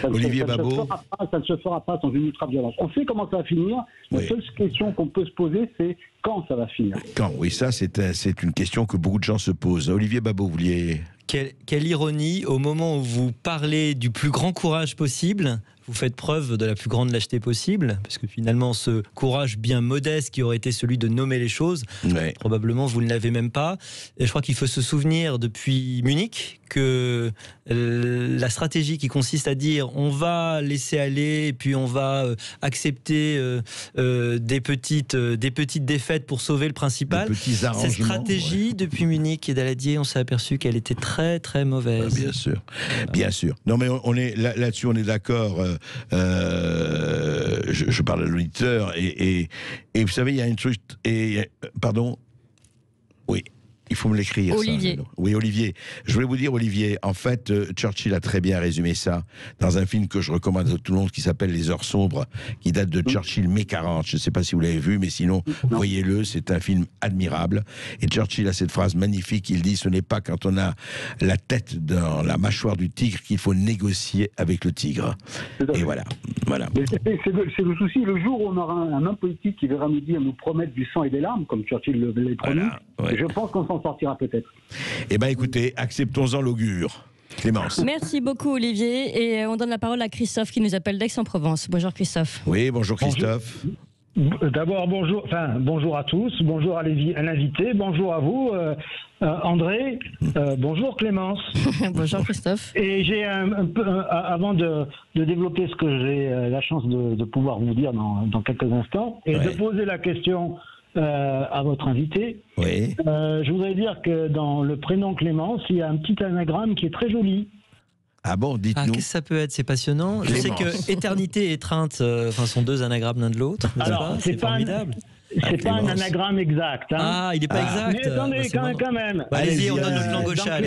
Olivier Babot. Ça ne se fera pas sans une ultra-violence. On sait comment ça va finir. La seule question qu'on peut se poser, c'est quand ça va finir. Quand, oui, ça, c'est une question que beaucoup de gens se posent. Olivier Babot, vous vouliez... Quelle ironie, au moment où vous parlez du plus grand courage possible, vous faites preuve de la plus grande lâcheté possible, parce que finalement, ce courage bien modeste qui aurait été celui de nommer les choses, probablement vous ne l'avez même pas. Et je crois qu'il faut se souvenir depuis Munich que la stratégie qui consiste à dire on va laisser aller et puis on va accepter des petites défaites pour sauver le principal. Cette stratégie depuis Munich et Daladier, on s'est aperçu qu'elle était très très mauvaise. Bien sûr, bien sûr. Non mais on est là-dessus, on est d'accord. Je parle à l'auditeur et vous savez, il y a une truc. Pardon. Oui. Il faut me l'écrire. Olivier. Ça. Oui, Olivier. Je voulais vous dire, Olivier, en fait, Churchill a très bien résumé ça dans un film que je recommande à tout le monde qui s'appelle Les Heures Sombres, qui date de Churchill mai 40. Je ne sais pas si vous l'avez vu, mais sinon, voyez-le, c'est un film admirable. Et Churchill a cette phrase magnifique, il dit, ce n'est pas quand on a la tête dans la mâchoire du tigre qu'il faut négocier avec le tigre. Et voilà. C'est le souci, le jour où on aura un homme politique qui verra midi à nous promettre du sang et des larmes, comme Churchill l'avait promis, je pense qu'on s'en sortira peut-être. Eh bien écoutez, acceptons-en l'augure. Clémence. Merci beaucoup Olivier, et on donne la parole à Christophe qui nous appelle d'Aix-en-Provence. Bonjour Christophe. Oui, bonjour Christophe. D'abord bonjour à tous, bonjour à l'invité, bonjour à vous André, bonjour Clémence. Bonjour Christophe. Et j'ai avant de développer ce que j'ai la chance de pouvoir vous dire dans quelques instants, et de poser la question à votre invité. Oui. Je voudrais dire que dans le prénom Clémence, il y a un petit anagramme qui est très joli. Ah bon, dites-nous. Qu'est-ce que ça peut être? C'est passionnant. Je sais que éternité et étreinte sont deux anagrammes l'un de l'autre. Alors, c'est formidable. C'est pas un anagramme exact. Hein. Ah, il n'est pas exact. Mais attendez, quand même. Allez-y, on donne notre langue au chat.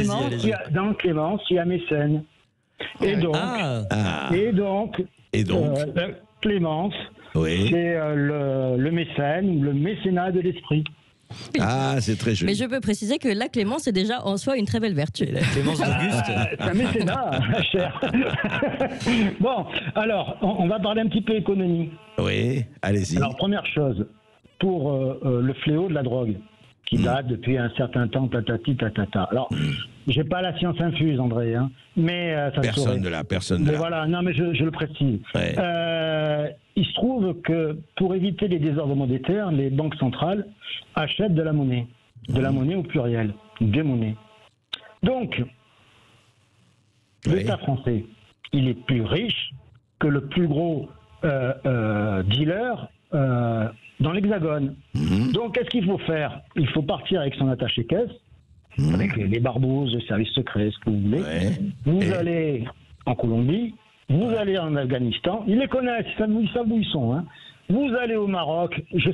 Dans Clémence, il y a mécène. Et donc, Clémence, c'est le mécène ou le mécénat de l'esprit. Ah, c'est très joli. Mais je peux préciser que la clémence est déjà en soi une très belle vertu. La clémence d'Auguste. C'est un mécénat, cher. Bon, alors, on va parler un petit peu économie. Oui, allez-y. Alors, première chose, pour le fléau de la drogue, qui date depuis un certain temps, tatati, tatata. Alors, j'ai pas la science infuse, André, hein, mais ça personne de là. Voilà, non, mais je le précise. Ouais. Il se trouve que pour éviter les désordres monétaires, les banques centrales achètent de la monnaie au pluriel, des monnaies. Donc, l'État français, il est plus riche que le plus gros dealer dans l'Hexagone. Donc, qu'est-ce qu'il faut faire? Il faut partir avec son attaché-caisse, avec les barbouzes, le service secret, ce que vous voulez. Vous allez en Colombie, vous allez en Afghanistan, ils les connaissent, ils savent où ils sont. Hein. Vous allez au Maroc, je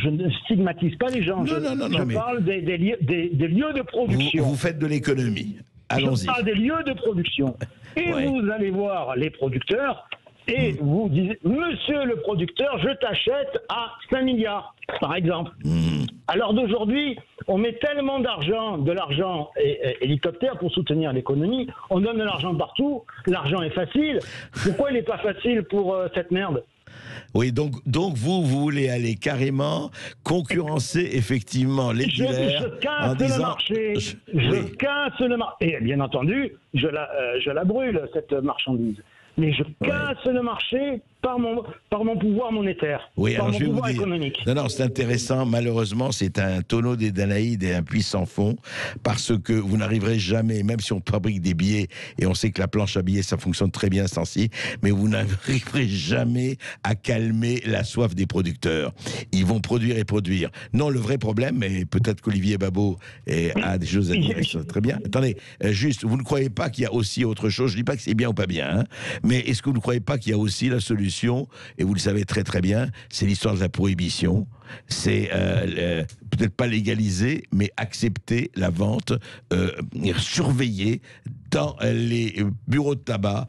ne stigmatise pas les gens, je parle des lieux de production. Vous faites de l'économie, allons-y. Je parle des lieux de production. Et vous allez voir les producteurs, et vous dites, monsieur le producteur, je t'achète à 5 milliards, par exemple. Alors d'aujourd'hui, on met tellement d'argent, de l'argent hélicoptère pour soutenir l'économie, on donne de l'argent partout, l'argent est facile. Pourquoi il n'est pas facile pour cette merde? Oui, donc vous voulez aller carrément concurrencer effectivement les dealers je casse le marché. Je casse le marché. Et bien entendu, je la brûle, cette marchandise. Mais je casse le marché par mon pouvoir monétaire, par mon pouvoir économique. Non, c'est intéressant. Malheureusement, c'est un tonneau des Danaïdes et un puits sans fond, parce que vous n'arriverez jamais, même si on fabrique des billets, et on sait que la planche à billets, ça fonctionne très bien, ci, mais vous n'arriverez jamais à calmer la soif des producteurs. Ils vont produire et produire. Non, le vrai problème, et peut-être qu'Olivier Babot a des choses à dire, très bien. Attendez, juste, vous ne croyez pas qu'il y a aussi autre chose? Je ne dis pas que c'est bien ou pas bien, hein, mais est-ce que vous ne croyez pas qu'il y a aussi la solution, et vous le savez très très bien, c'est l'histoire de la prohibition. C'est peut-être pas légaliser, mais accepter la vente, surveiller dans les bureaux de tabac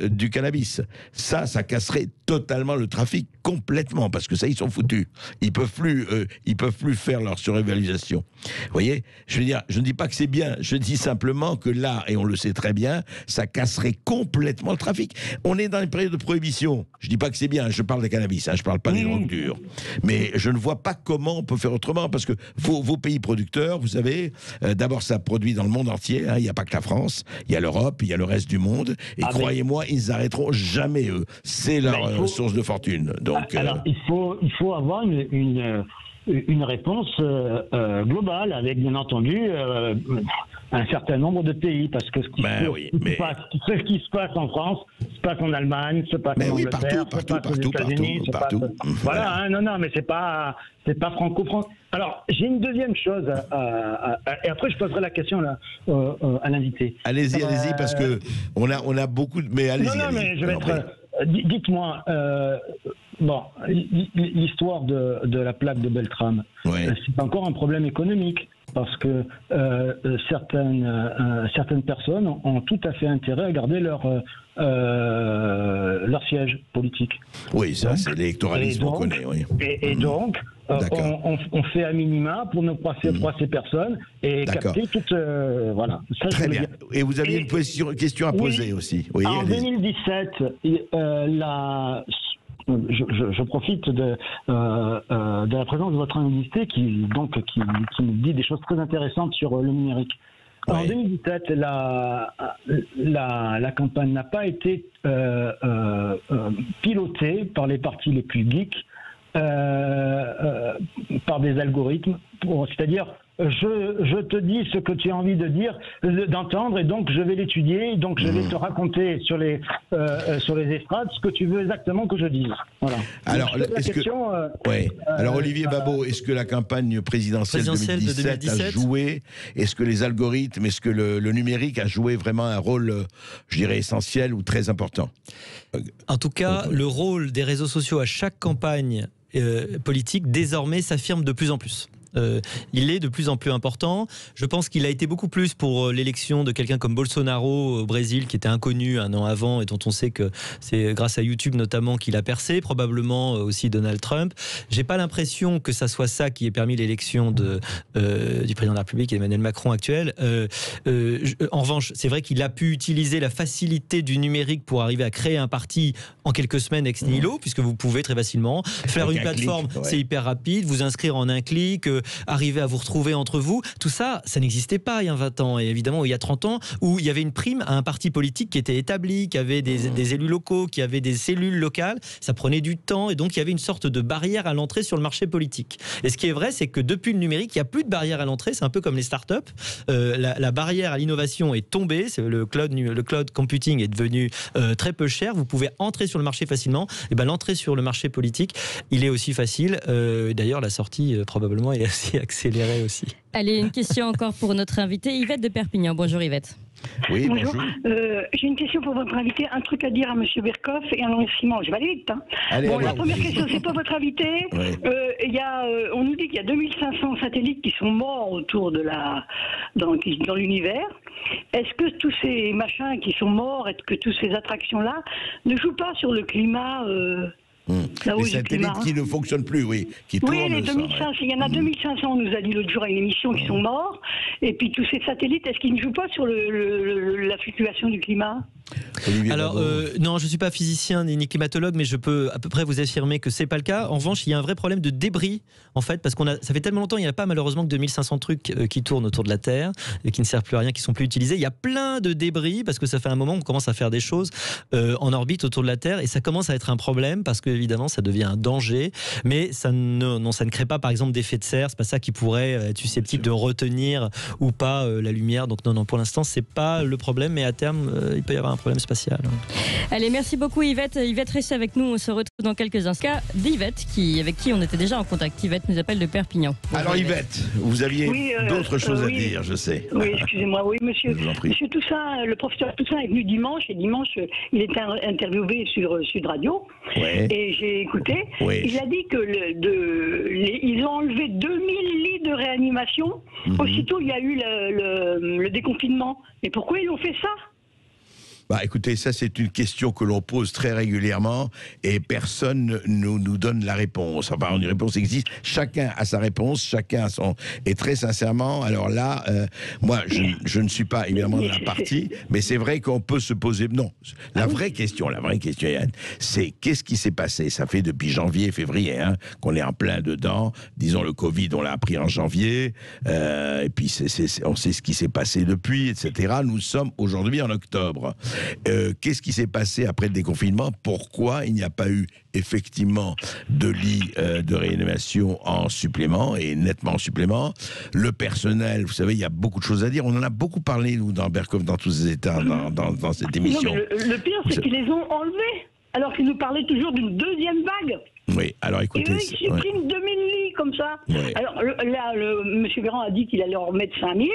du cannabis. Ça casserait totalement le trafic, complètement, parce que ça, ils sont foutus. Ils peuvent plus faire leur surévaluation. Vous voyez, je veux dire, je ne dis pas que c'est bien, je dis simplement que là, et on le sait très bien, ça casserait complètement le trafic. On est dans une période de prohibition. Je dis pas que c'est bien, je parle des cannabis, hein, je parle pas des drogues dures. Mais je ne vois pas comment on peut faire autrement, parce que vos pays producteurs, vous savez, d'abord ça produit dans le monde entier, hein, il n'y a pas que la France, Il y a l'Europe, il y a le reste du monde, et croyez-moi, ils n'arrêteront jamais, eux. C'est leur source de fortune. Donc, alors, il faut avoir une réponse globale, avec bien entendu un certain nombre de pays, parce que ce qui se passe en France se passe en Allemagne, se passe en Angleterre, se passe aux États-Unis, voilà, hein, non, mais c'est pas franco-français. Alors, j'ai une deuxième chose, et après je poserai la question là, à l'invité. Allez-y, parce que on a beaucoup de... Mais allez-y. Non, mais je vais être... Dites-moi, l'histoire de la plaque de Beltrame, c'est encore un problème économique, parce que certaines personnes ont tout à fait intérêt à garder leur siège politique. Oui, ça, c'est l'électoralisme qu'on connaît. Oui. Et donc, on fait un minima pour ne pas faire ces personnes et capter toute... voilà. Ça, très bien. Et vous aviez une question à poser aussi. Oui, en 2017, je profite de la présence de votre invité qui nous dit des choses très intéressantes sur le numérique. En 2017, la campagne n'a pas été pilotée par les partis les plus geeks, par des algorithmes, c'est-à-dire je te dis ce que tu as envie d'entendre, et donc je vais l'étudier, donc je vais te raconter sur les estrades ce que tu veux exactement que je dise. Voilà. Alors, alors Olivier Babot, est-ce que la campagne présidentielle de 2017 a joué? Est-ce que les algorithmes, est-ce que le numérique a joué vraiment un rôle, je dirais, essentiel ou très important? En tout cas, le rôle des réseaux sociaux à chaque campagne politique désormais s'affirme de plus en plus. Il est de plus en plus important. Je pense qu'il a été beaucoup plus pour l'élection de quelqu'un comme Bolsonaro au Brésil, qui était inconnu un an avant et dont on sait que c'est grâce à YouTube notamment qu'il a percé, probablement aussi Donald Trump. J'ai pas l'impression que ça soit ça qui ait permis l'élection du président de la République, Emmanuel Macron actuel. En revanche, c'est vrai qu'il a pu utiliser la facilité du numérique pour arriver à créer un parti en quelques semaines ex nihilo, puisque vous pouvez très facilement faire une plateforme, c'est hyper rapide, vous inscrire en un clic, arriver à vous retrouver entre vous. Tout ça, ça n'existait pas il y a 20 ans. Et évidemment, il y a 30 ans, où il y avait une prime à un parti politique qui était établi, qui avait des élus locaux, qui avait des cellules locales. Ça prenait du temps, et donc il y avait une sorte de barrière à l'entrée sur le marché politique. Et ce qui est vrai, c'est que depuis le numérique, il n'y a plus de barrière à l'entrée. C'est un peu comme les startups. La barrière à l'innovation est tombée. Le cloud computing est devenu très peu cher. Vous pouvez entrer sur le marché facilement. Et ben, l'entrée sur le marché politique, il est aussi facile. D'ailleurs, la sortie, probablement, est assez accélérée aussi. Allez, une question encore pour notre invité, Yvette de Perpignan. Bonjour Yvette. Oui, bonjour. J'ai une question pour votre invité, un truc à dire à M. Berkoff et un remerciement. Je vais aller vite. Hein. La première question, c'est pour votre invité. On nous dit qu'il y a 2500 satellites qui sont morts autour dans l'univers. Est-ce que tous ces machins qui sont morts, est-ce que toutes ces attractions-là ne jouent pas sur le climat Les satellites qui ne fonctionnent plus, qui tournent. Oui, les 2500, il y en a 2500, on nous a dit l'autre jour à une émission, qui sont morts. Et puis tous ces satellites, est-ce qu'ils ne jouent pas sur la fluctuation du climat ? Alors, non, je ne suis pas physicien ni climatologue, mais je peux à peu près vous affirmer que ce n'est pas le cas. En revanche, il y a un vrai problème de débris, en fait, parce ça fait tellement longtemps, il n'y a pas malheureusement que 2500 trucs qui tournent autour de la Terre et qui ne servent plus à rien, qui ne sont plus utilisés. Il y a plein de débris, parce que ça fait un moment qu'on commence à faire des choses en orbite autour de la Terre, et ça commence à être un problème, parce que évidemment, ça devient un danger, mais ça ne crée pas, par exemple, d'effet de serre. C'est pas ça qui pourrait être susceptible de retenir ou pas la lumière. Donc non, pour l'instant, c'est pas le problème, mais à terme, il peut y avoir un problème spatial. Allez, merci beaucoup Yvette. Yvette, restez avec nous, on se retrouve dans quelques instants. Cas d'Yvette, avec qui on était déjà en contact. Yvette nous appelle de Perpignan. Alors Yvette, vous aviez d'autres choses à dire, je sais. Oui, excusez-moi. Oui, monsieur Toussaint, le professeur Toussaint est venu dimanche, et dimanche, il était interviewé sur Sud Radio. Ouais. Et j'ai écouté. Ouais. Il a dit que ils ont enlevé 2000 lits de réanimation. Aussitôt, il y a eu le déconfinement. Mais pourquoi ils ont fait ça ? Écoutez, ça c'est une question que l'on pose très régulièrement et personne nous donne la réponse. Enfin, une réponse existe, chacun a sa réponse, chacun a son... Et très sincèrement, alors là, moi je ne suis pas évidemment de la partie, mais c'est vrai qu'on peut se poser... Non, la vraie question, Yann, c'est qu'est-ce qui s'est passé? Ça fait depuis janvier, février, qu'on est en plein dedans. Disons, le Covid, on l'a appris en janvier, et puis on sait ce qui s'est passé depuis, etc. Nous sommes aujourd'hui en octobre. Qu'est-ce qui s'est passé après le déconfinement? Pourquoi il n'y a pas eu effectivement de lits de réanimation en supplément, et nettement en supplément? Le personnel, vous savez, il y a beaucoup de choses à dire. On en a beaucoup parlé, nous, dans Berkoff, dans tous ces états, dans cette émission. Non, mais le pire, c'est qu'ils les ont enlevés, alors qu'ils nous parlaient toujours d'une deuxième vague. Oui, alors écoutez... Et eux, ils suppriment 2000 lits, comme ça. Ouais. Alors là, M. Véran a dit qu'il allait en remettre 5000,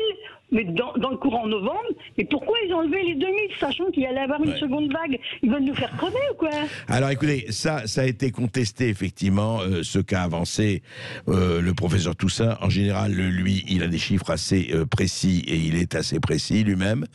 mais dans le courant novembre. Mais pourquoi ils ont enlevé les 2000, sachant qu'il allait avoir une seconde vague? Ils veulent nous faire crever ou quoi? Alors écoutez, ça a été contesté, effectivement, ce qu'a avancé le professeur Toussaint. En général, lui, il a des chiffres assez précis, et il est assez précis lui-même.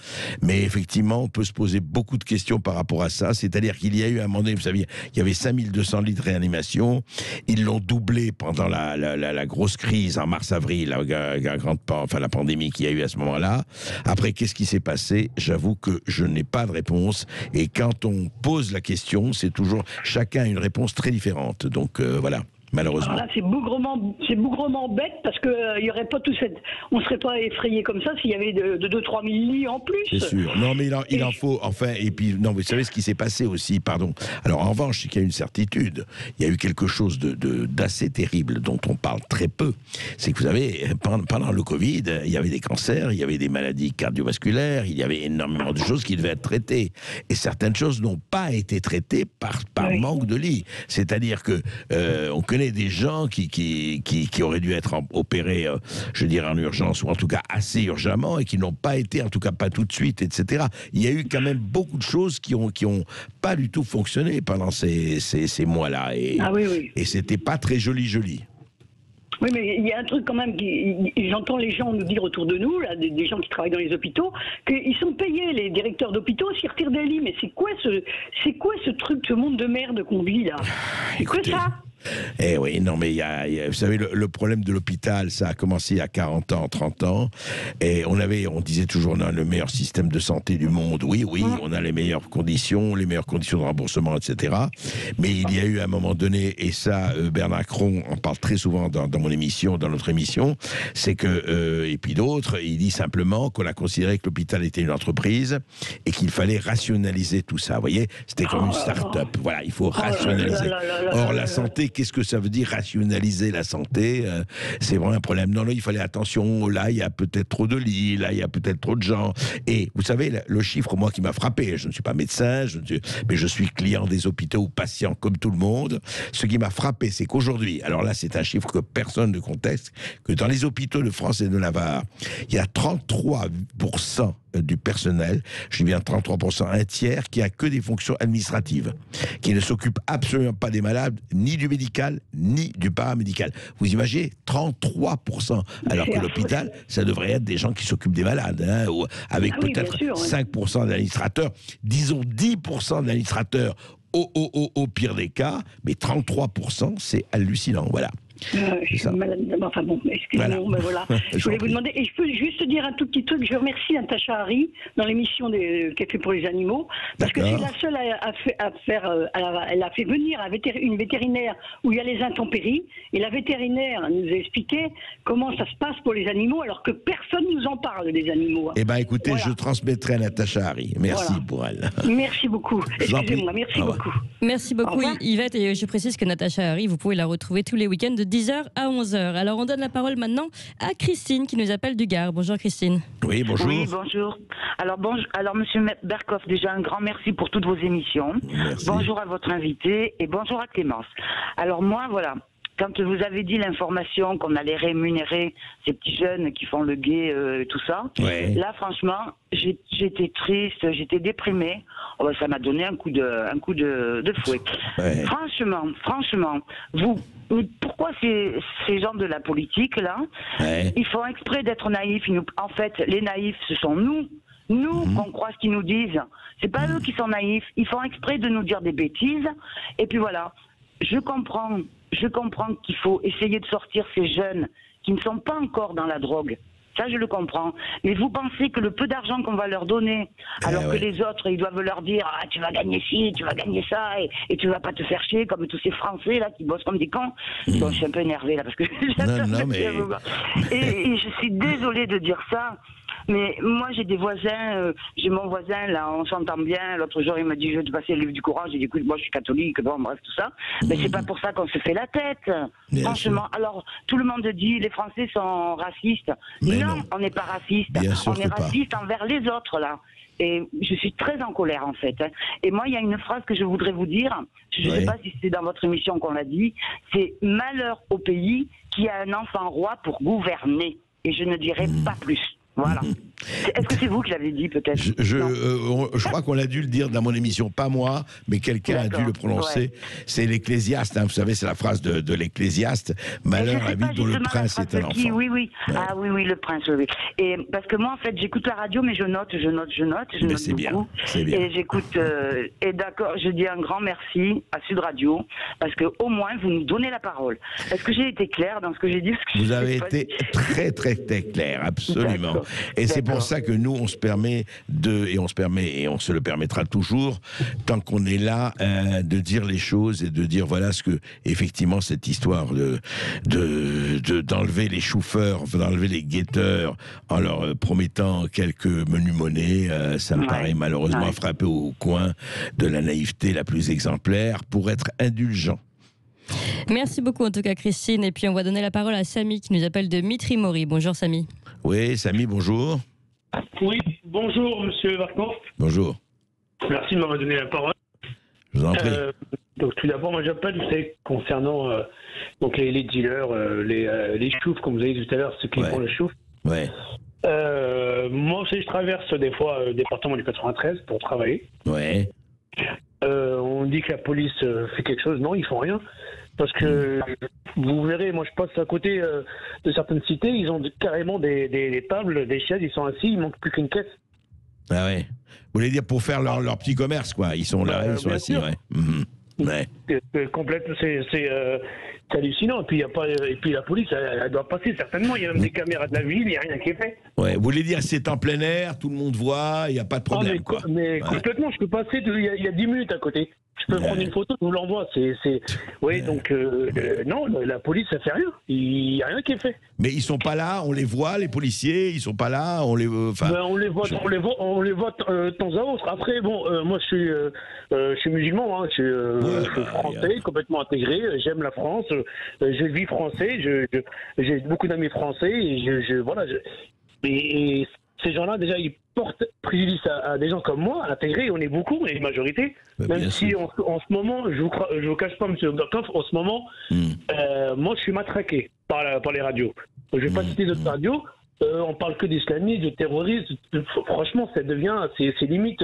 Mais effectivement, on peut se poser beaucoup de questions par rapport à ça. C'est-à-dire qu'il y a eu à un moment donné, vous savez, il y avait 5200 lits de réanimation. Ils l'ont doublé pendant la grosse crise en mars-avril, la pandémie qu'il y a eu à ce moment-là. Après, qu'est-ce qui s'est passé? J'avoue que je n'ai pas de réponse. Et quand on pose la question, c'est toujours chacun a une réponse très différente. Donc voilà. Malheureusement. Alors là, c'est bougrement bête parce que il y aurait pas tout cette, on serait pas effrayé comme ça s'il y avait de 2-3 000 lits en plus. C'est sûr. Non, mais il en faut. Enfin, et puis non, vous savez ce qui s'est passé aussi. Pardon. Alors en revanche, c'est qu'il y a une certitude. Il y a eu quelque chose d'assez terrible dont on parle très peu. C'est que vous savez, pendant le Covid, il y avait des cancers, il y avait des maladies cardiovasculaires, il y avait énormément de choses qui devaient être traitées. Et certaines choses n'ont pas été traitées par manque de lits. C'est-à-dire que on connaît des gens qui auraient dû être opérés, je dirais en urgence, ou en tout cas assez urgemment, et qui n'ont pas été, en tout cas pas tout de suite, etc. Il y a eu quand même beaucoup de choses qui ont pas du tout fonctionné pendant ces mois-là. Et c'était pas très joli. Oui, mais il y a un truc quand même, j'entends les gens nous dire autour de nous, là, des gens qui travaillent dans les hôpitaux, qu'ils sont payés, les directeurs d'hôpitaux, s'ils retirent des lits. Mais c'est quoi ce truc, ce monde de merde qu'on vit là? Écoutez, que ça? Eh oui, non, mais vous savez, le problème de l'hôpital, ça a commencé il y a 40 ans, 30 ans, et on disait toujours, on a le meilleur système de santé du monde. Oui, on a les meilleures conditions de remboursement, etc. Mais il y a eu à un moment donné, et ça, Bernard Cron en parle très souvent dans notre émission, c'est que, et puis d'autres, il dit simplement qu'on a considéré que l'hôpital était une entreprise et qu'il fallait rationaliser tout ça. Vous voyez, c'était comme une start-up. Voilà, il faut rationaliser. Or, la santé, qu'est-ce que ça veut dire rationaliser la santé? C'est vraiment un problème. Non, il fallait attention. Là, il y a peut-être trop de lits. Là, il y a peut-être trop de gens. Et vous savez, le chiffre, moi, qui m'a frappé, je ne suis pas médecin, mais je suis client des hôpitaux ou patient comme tout le monde. Ce qui m'a frappé, c'est qu'aujourd'hui, alors là, c'est un chiffre que personne ne conteste, que dans les hôpitaux de France et de Navarre, il y a 33% du personnel, je dis bien 33%, un tiers, qui a que des fonctions administratives, qui ne s'occupe absolument pas des malades, ni du médical, ni du paramédical. Vous imaginez, 33%, alors que l'hôpital, ça devrait être des gens qui s'occupent des malades, ou avec peut-être 5% d'administrateurs, disons 10% d'administrateurs au pire des cas, mais 33%, c'est hallucinant, voilà. Je suis malade, enfin bon, excusez-moi, mais voilà. Je voulais vous demander, et je peux juste dire un tout petit truc, je remercie Natacha Harry dans l'émission qu'elle fait pour les animaux, parce que c'est la seule à faire, elle a fait venir une vétérinaire où il y a les intempéries, et la vétérinaire nous a expliqué comment ça se passe pour les animaux, alors que personne nous en parle des animaux. Eh bien écoutez, je transmettrai à Natacha Harry, merci pour elle. Merci beaucoup, excusez-moi, merci beaucoup. Merci beaucoup Yvette, et je précise que Natacha Harry, vous pouvez la retrouver tous les week-ends de 10h à 11h. Alors on donne la parole maintenant à Christine qui nous appelle du Gard. Bonjour Christine. Oui, bonjour. Oui, bonjour. Alors Monsieur Berkoff, déjà un grand merci pour toutes vos émissions. Merci. Bonjour à votre invité et bonjour à Clémence. Alors moi, voilà, quand vous avez dit l'information qu'on allait rémunérer ces petits jeunes qui font le guet, tout ça, là franchement, j'étais triste, j'étais déprimée. Oh, ça m'a donné un coup de fouet. Ouais. Franchement, pourquoi ces gens de la politique là, ils font exprès d'être naïfs. En fait, les naïfs, ce sont nous Nous, qu'on croit ce qu'ils nous disent. C'est pas eux qui sont naïfs. Ils font exprès de nous dire des bêtises. Et puis voilà. Je comprends qu'il faut essayer de sortir ces jeunes qui ne sont pas encore dans la drogue. Ça, je le comprends. Mais vous pensez que le peu d'argent qu'on va leur donner, alors que les autres, ils doivent leur dire « Ah, tu vas gagner ci, tu vas gagner ça, et tu vas pas te faire chier comme tous ces Français là qui bossent comme des cons. » Bon, je suis un peu énervée là parce que et je suis désolée de dire ça. Mais moi, j'ai des voisins, j'ai mon voisin, là, on s'entend bien. L'autre jour, il m'a dit, je vais te passer le livre du Coran. J'ai dit, écoute, moi, je suis catholique, bon, bref, tout ça. Mais c'est pas pour ça qu'on se fait la tête. Bien franchement. Sûr. Alors, tout le monde dit, les Français sont racistes. Non, on n'est pas raciste. On est raciste envers les autres, là. Et je suis très en colère, en fait. Et moi, il y a une phrase que je voudrais vous dire. Je ne sais pas si c'est dans votre émission qu'on l'a dit. C'est « Malheur au pays qui a un enfant roi pour gouverner ». Et je ne dirai pas plus. Voilà. Est-ce que c'est vous qui l'avez dit, peut-être? Je crois qu'on a dû le dire dans mon émission, pas moi, mais quelqu'un a dû le prononcer. Ouais. C'est l'Ecclésiaste, hein, vous savez, c'est la phrase de l'Ecclésiaste. Malheur à vie dont le prince est un enfant. Oui. Ouais. Ah oui, le prince, oui. Et parce que moi, en fait, j'écoute la radio, mais je note c'est beaucoup. C'est bien. Et j'écoute, et d'accord, je dis un grand merci à Sud Radio, parce que au moins, vous nous donnez la parole. Est-ce que j'ai été claire dans ce que j'ai dit? Vous avez été très, très, très clair, absolument. Et c'est pour ça que nous, on se permet et on se le permettra toujours, tant qu'on est là, de dire les choses et de dire voilà ce que, effectivement, cette histoire d'enlever les chauffeurs, d'enlever les guetteurs en leur promettant quelques menus monnaies, ça me paraît malheureusement frapper au coin de la naïveté la plus exemplaire pour être indulgent. Merci beaucoup en tout cas Christine, et puis on va donner la parole à Samy qui nous appelle de Mitry-Mory. Bonjour Samy. Oui, Samy, bonjour. Oui, bonjour Monsieur Varkov. Bonjour. Merci de m'avoir donné la parole. Je vous en prie. Donc tout d'abord, moi j'appelle, vous savez, concernant donc les dealers, les choufs, comme vous avez dit tout à l'heure, ceux qui font le chouf. Ouais. Moi aussi, je traverse des fois le département du 93 pour travailler. Ouais. On dit que la police fait quelque chose. Non, ils font rien. Parce que vous verrez, moi je passe à côté de certaines cités, ils ont carrément des tables, des chaises, ils sont assis, il manque plus qu'une caisse. Ah ouais. Vous voulez dire pour faire leur petit commerce, quoi. Ils sont là, ils sont assis, ouais. Complètement, c'est hallucinant. Et puis, la police, elle doit passer certainement. Il y a même des caméras de la ville, il n'y a rien qui est fait. Ouais, vous voulez dire c'est en plein air, tout le monde voit, il n'y a pas de problème. Complètement, je peux passer, il y a 10 minutes à côté. Je peux prendre une photo, je vous l'envoie. Donc, non, la police, ça fait rien. Il n'y a rien qui est fait. Mais ils sont pas là, on les voit, les policiers, ils sont pas là, on les voit. On les voit de temps à autre. Après, bon, moi, je suis musulman, hein, je suis français, complètement intégré. J'aime la France, je vis français, j'ai beaucoup d'amis français, et ces gens-là, déjà, ils portent préjudice à des gens comme moi, intégrés, on est beaucoup, on est une majorité. Même si en ce moment, je vous cache pas, monsieur Obdorkov, en ce moment, moi je suis matraqué par les radios. Je ne vais pas citer d'autres radios, on parle que d'islamisme, de terrorisme, franchement, ça devient, c'est limite,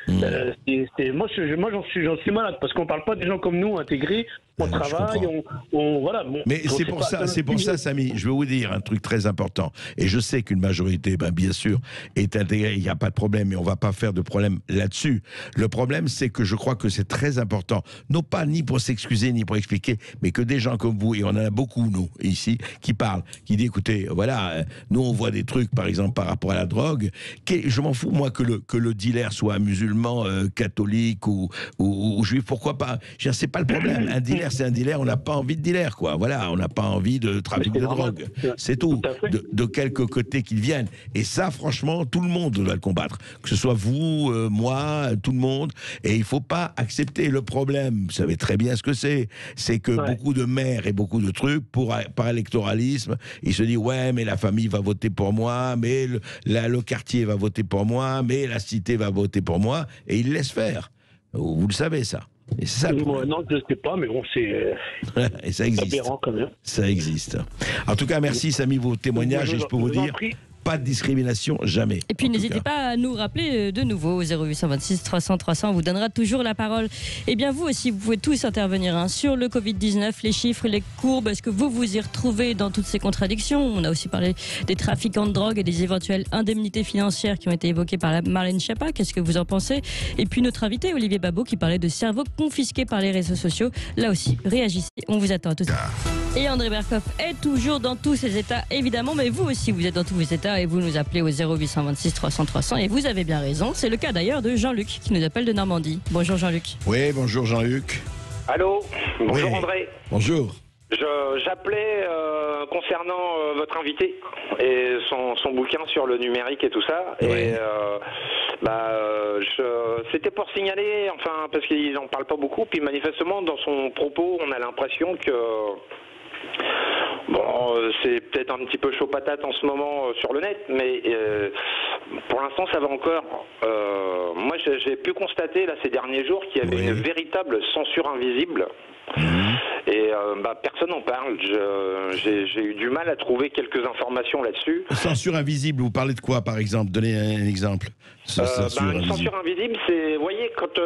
moi j'en suis malade, parce qu'on ne parle pas des gens comme nous, intégrés, on travaille, voilà. Bon, mais c'est pour ça, Samy, je vais vous dire un truc très important. Et je sais qu'une majorité, bien sûr, est intégrée, il n'y a pas de problème, et on ne va pas faire de problème là-dessus. Le problème, c'est que je crois que c'est très important, non pas ni pour s'excuser, ni pour expliquer, mais que des gens comme vous, et on en a beaucoup, nous, ici, qui parlent, qui disent, écoutez, voilà, nous, on voit des trucs, par exemple, par rapport à la drogue, je m'en fous, moi, que le dealer soit musulman, catholique ou juif, pourquoi pas? C'est pas le problème. Un dealer, c'est un dealer, on n'a pas envie de dealer, quoi. Voilà, on n'a pas envie de trafic de drogue. C'est tout. De quelque côté qu'ils viennent. Et ça, franchement, tout le monde doit le combattre. Que ce soit vous, moi, tout le monde. Et il ne faut pas accepter le problème. Vous savez très bien ce que c'est. C'est que beaucoup de maires et beaucoup de trucs, par électoralisme, ils se disent, ouais, mais la famille va voter pour moi, mais le quartier va voter pour moi, mais la cité va voter pour moi. Et ils laissent faire. Vous le savez, ça. Et ça, non, je ne sais pas, mais bon, c'est et ça existe. Aberrant quand même. Ça existe. En tout cas, merci Samy, vos témoignages, et je peux vous dire, Pas de discrimination, jamais. Et puis n'hésitez pas à nous rappeler de nouveau au 0826 300 300, on vous donnera toujours la parole. Et bien vous aussi, vous pouvez tous intervenir sur le Covid-19, les chiffres, les courbes. Est-ce que vous vous y retrouvez dans toutes ces contradictions? On a aussi parlé des trafiquants de drogue et des éventuelles indemnités financières qui ont été évoquées par Marlène Schiappa. Qu'est-ce que vous en pensez? Et puis notre invité Olivier Babot qui parlait de cerveaux confisqués par les réseaux sociaux. Là aussi, réagissez, on vous attend à tous. Et André Berkoff est toujours dans tous ses états, évidemment, mais vous aussi, vous êtes dans tous vos états et vous nous appelez au 0826 300 300 et vous avez bien raison. C'est le cas d'ailleurs de Jean-Luc qui nous appelle de Normandie. Bonjour Jean-Luc. Oui, bonjour Jean-Luc. Allô, bonjour oui. André. Bonjour. J'appelais concernant votre invité et son bouquin sur le numérique et tout ça. Ouais. Et c'était pour signaler, enfin, parce qu'ils n'en parlent pas beaucoup, puis manifestement dans son propos, on a l'impression que c'est peut-être un petit peu chaud patate en ce moment sur le net, mais pour l'instant ça va encore. Moi j'ai pu constater là ces derniers jours qu'il y avait une véritable censure invisible. Et personne n'en parle. J'ai eu du mal à trouver quelques informations là-dessus. Censure invisible, vous parlez de quoi par exemple? Donnez un exemple. Une censure invisible, c'est, vous voyez, quand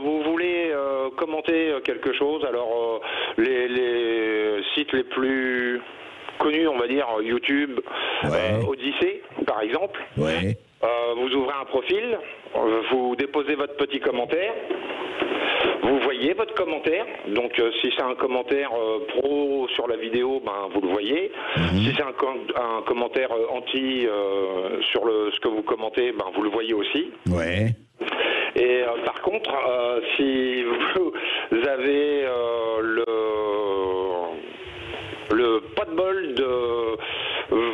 vous voulez commenter quelque chose, alors les sites les plus connus, on va dire, YouTube, Odyssée par exemple, vous ouvrez un profil, vous déposez votre petit commentaire. Vous voyez votre commentaire, donc si c'est un commentaire pro sur la vidéo, vous le voyez. Si c'est un commentaire anti sur ce que vous commentez, vous le voyez aussi. Ouais. Et par contre, si vous avez le pas de bol de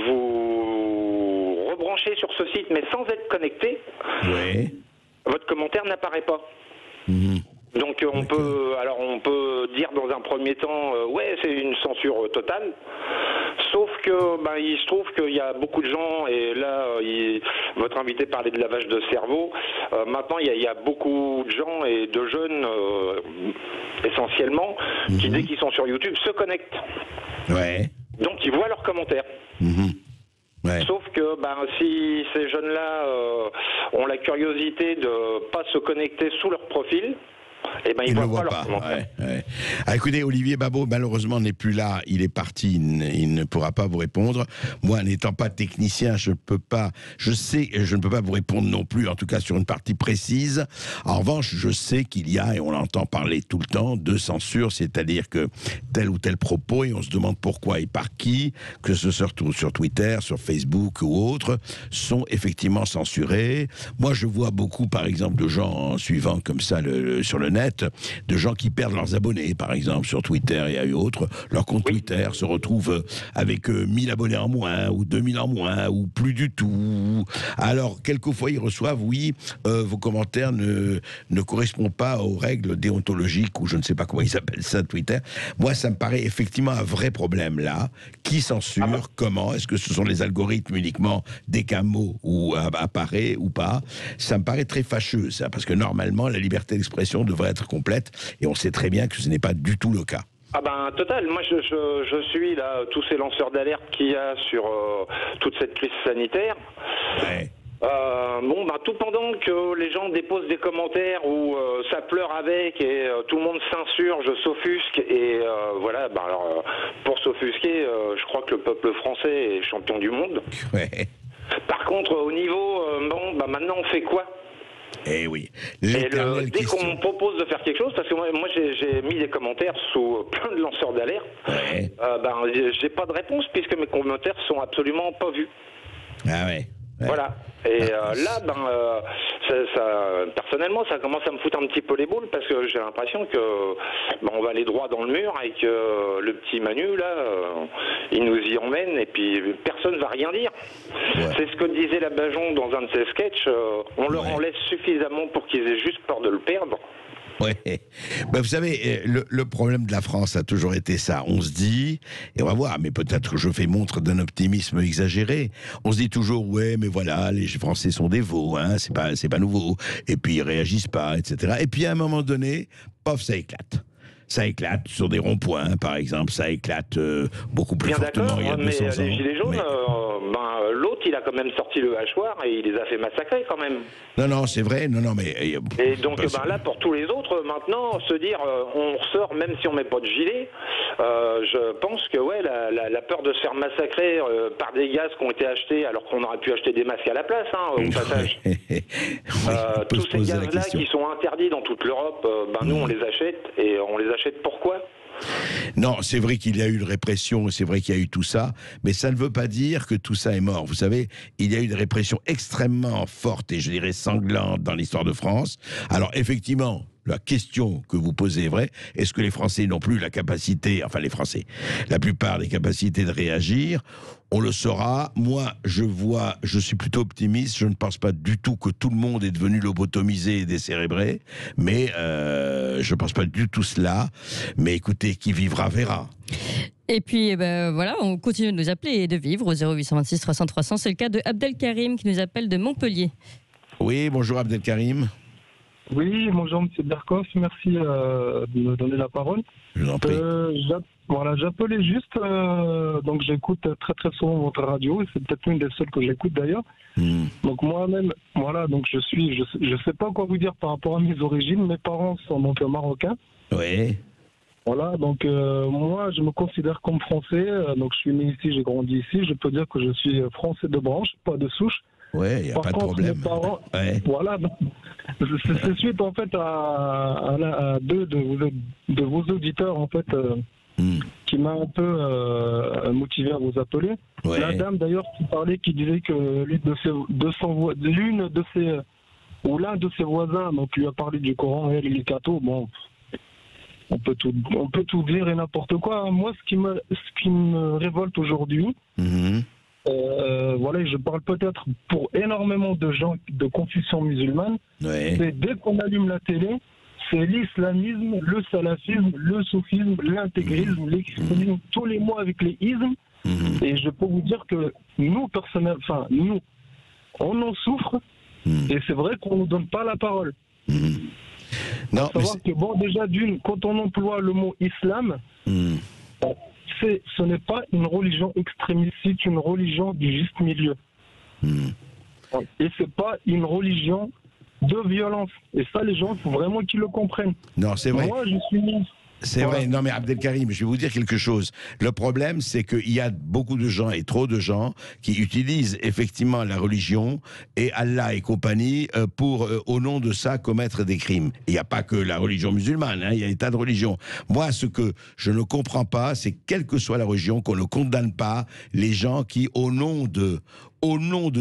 vous rebrancher sur ce site, mais sans être connecté, votre commentaire n'apparaît pas. Donc on peut dire dans un premier temps c'est une censure totale, sauf que il se trouve qu'il y a beaucoup de gens, et là votre invité parlait de lavage de cerveau, maintenant il y a beaucoup de gens et de jeunes essentiellement qui dès qu'ils sont sur YouTube se connectent. Donc ils voient leurs commentaires. Sauf que si ces jeunes-là ont la curiosité de pas se connecter sous leur profil, ils ne voient pas. Écoutez, Olivier Babot, malheureusement, n'est plus là. Il est parti. Il ne pourra pas vous répondre. Moi, n'étant pas technicien, je ne peux pas vous répondre non plus, en tout cas sur une partie précise. En revanche, je sais qu'il y a, et on l'entend parler tout le temps, de censure, c'est-à-dire que tel ou tel propos, et on se demande pourquoi et par qui, que ce soit sur Twitter, sur Facebook ou autre, sont effectivement censurés. Moi, je vois beaucoup, par exemple, de gens suivant comme ça sur le net, de gens qui perdent leurs abonnés, par exemple, sur Twitter et autres. Leur compte Twitter se retrouve avec 1000 abonnés en moins, ou 2000 en moins, ou plus du tout. Alors, quelquefois, ils reçoivent, vos commentaires ne correspondent pas aux règles déontologiques, ou je ne sais pas comment ils appellent ça, Twitter. Moi, ça me paraît effectivement un vrai problème, là. Qui censure? Comment? Est-ce que ce sont les algorithmes uniquement dès qu'un mot apparaît ou pas? Ça me paraît très fâcheux, ça, parce que normalement, la liberté d'expression devrait être complète, et on sait très bien que ce n'est pas du tout le cas. Total. Moi, je suis là tous ces lanceurs d'alerte qu'il y a sur toute cette crise sanitaire. Tout pendant que les gens déposent des commentaires où ça pleure avec et tout le monde s'insurge, s'offusque et pour s'offusquer, je crois que le peuple français est champion du monde. Par contre, au niveau, maintenant on fait quoi? Eh oui. Dès qu'on propose de faire quelque chose, parce que moi j'ai mis des commentaires sous plein de lanceurs d'alerte, j'ai pas de réponse puisque mes commentaires sont absolument pas vus. Voilà. Et personnellement, ça commence à me foutre un petit peu les boules parce que j'ai l'impression que on va aller droit dans le mur et que le petit Manu là, il nous y emmène et puis personne va rien dire. C'est ce que disait la Bajon dans un de ses sketchs. On leur en laisse suffisamment pour qu'ils aient juste peur de le perdre. Vous savez, le problème de la France a toujours été ça. On se dit, et on va voir, mais peut-être que je fais montre d'un optimisme exagéré. On se dit toujours, mais voilà, les Français sont des veaux, c'est pas nouveau. Et puis ils réagissent pas, etc. Et puis à un moment donné, pof, ça éclate. Ça éclate sur des ronds-points, par exemple. Ça éclate beaucoup plus bien fortement il y a 200 mais ans. les Gilets jaunes, l'autre, il a quand même sorti le hachoir et il les a fait massacrer quand même. Non, c'est vrai. Non, mais... Et donc, là, pour tous les autres, maintenant, se dire, on ressort, même si on met pas de gilet, je pense que, la peur de se faire massacrer par des gaz qui ont été achetés, alors qu'on aurait pu acheter des masques à la place, au passage. Tous ces gaz-là qui sont interdits dans toute l'Europe, nous, on les achète, et on les achète pourquoi ? Non, c'est vrai qu'il y a eu une répression, c'est vrai qu'il y a eu tout ça, mais ça ne veut pas dire que tout ça est mort. Vous savez, il y a eu une répression extrêmement forte et je dirais sanglante dans l'histoire de France. Alors effectivement, la question que vous posez est vraie. Est-ce que les Français n'ont plus la capacité, enfin les Français, la plupart des capacités de réagir? On le saura. Moi, je suis plutôt optimiste. Je ne pense pas du tout que tout le monde est devenu lobotomisé et décérébré. Mais je ne pense pas du tout cela. Mais écoutez, qui vivra verra. Et puis, voilà, on continue de nous appeler et de vivre au 0826 300 300. C'est le cas de Abdelkarim qui nous appelle de Montpellier. Oui, bonjour Abdelkarim. Oui, bonjour M. Berkoff, merci de me donner la parole. Je vous en prie. J'appelais juste, donc j'écoute très très souvent votre radio, et c'est peut-être une des seules que j'écoute d'ailleurs. Donc moi-même, donc je sais pas quoi vous dire par rapport à mes origines. Mes parents sont donc marocains. Oui. Voilà, donc moi je me considère comme français, donc je suis né ici, j'ai grandi ici, je peux dire que je suis français de branche, pas de souche. Ouais, il n'y a pas de problème. Mes parents, voilà, c'est suite en fait à deux de vos auditeurs en fait qui m'a un peu motivé à vous appeler. Ouais. La dame d'ailleurs qui disait que l'un de ses voisins donc lui a parlé du Coran et il est catho. Bon, on peut tout dire et n'importe quoi. Moi, ce qui me révolte aujourd'hui. Voilà, je parle peut-être pour énormément de gens de confession musulmane. Ouais. C'est dès qu'on allume la télé, c'est l'islamisme, le salafisme, le soufisme, l'intégrisme, l'extrémisme, tous les mots avec les ismes. Et je peux vous dire que nous, personnellement, on en souffre. Et c'est vrai qu'on ne nous donne pas la parole. Non, faut savoir que, bon, déjà quand on emploie le mot islam, ce n'est pas une religion extrémiste, c'est une religion du juste milieu. Et c'est pas une religion de violence. Et ça, les gens, il faut vraiment qu'ils le comprennent. Non, c'est vrai. Moi, je suis... C'est vrai, non mais Abdelkarim, je vais vous dire quelque chose. Le problème, c'est qu'il y a beaucoup de gens, et trop de gens, qui utilisent effectivement la religion et Allah et compagnie pour, au nom de ça, commettre des crimes. Il n'y a pas que la religion musulmane, il y a des tas de religions. Moi, ce que je ne comprends pas, c'est quelle que soit la religion, qu'on ne condamne pas les gens qui, au nom de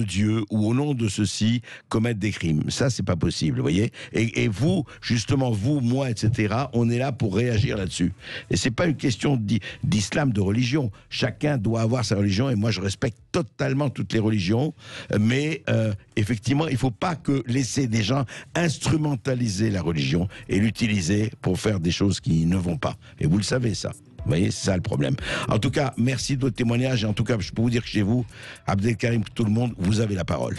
Dieu ou au nom de ceci, commettent des crimes. Ça, c'est pas possible, vous voyez. Et vous, justement, vous, moi, etc., on est là pour réagir là-dessus. Et c'est pas une question d'islam, de religion. Chacun doit avoir sa religion, et moi, je respecte totalement toutes les religions. Mais effectivement, il faut pas laisser des gens instrumentaliser la religion et l'utiliser pour faire des choses qui ne vont pas. Et vous le savez, ça. Vous voyez, c'est ça le problème. En tout cas, merci de votre témoignage. Et en tout cas, je peux vous dire que chez vous, Abdelkarim, tout le monde, vous avez la parole.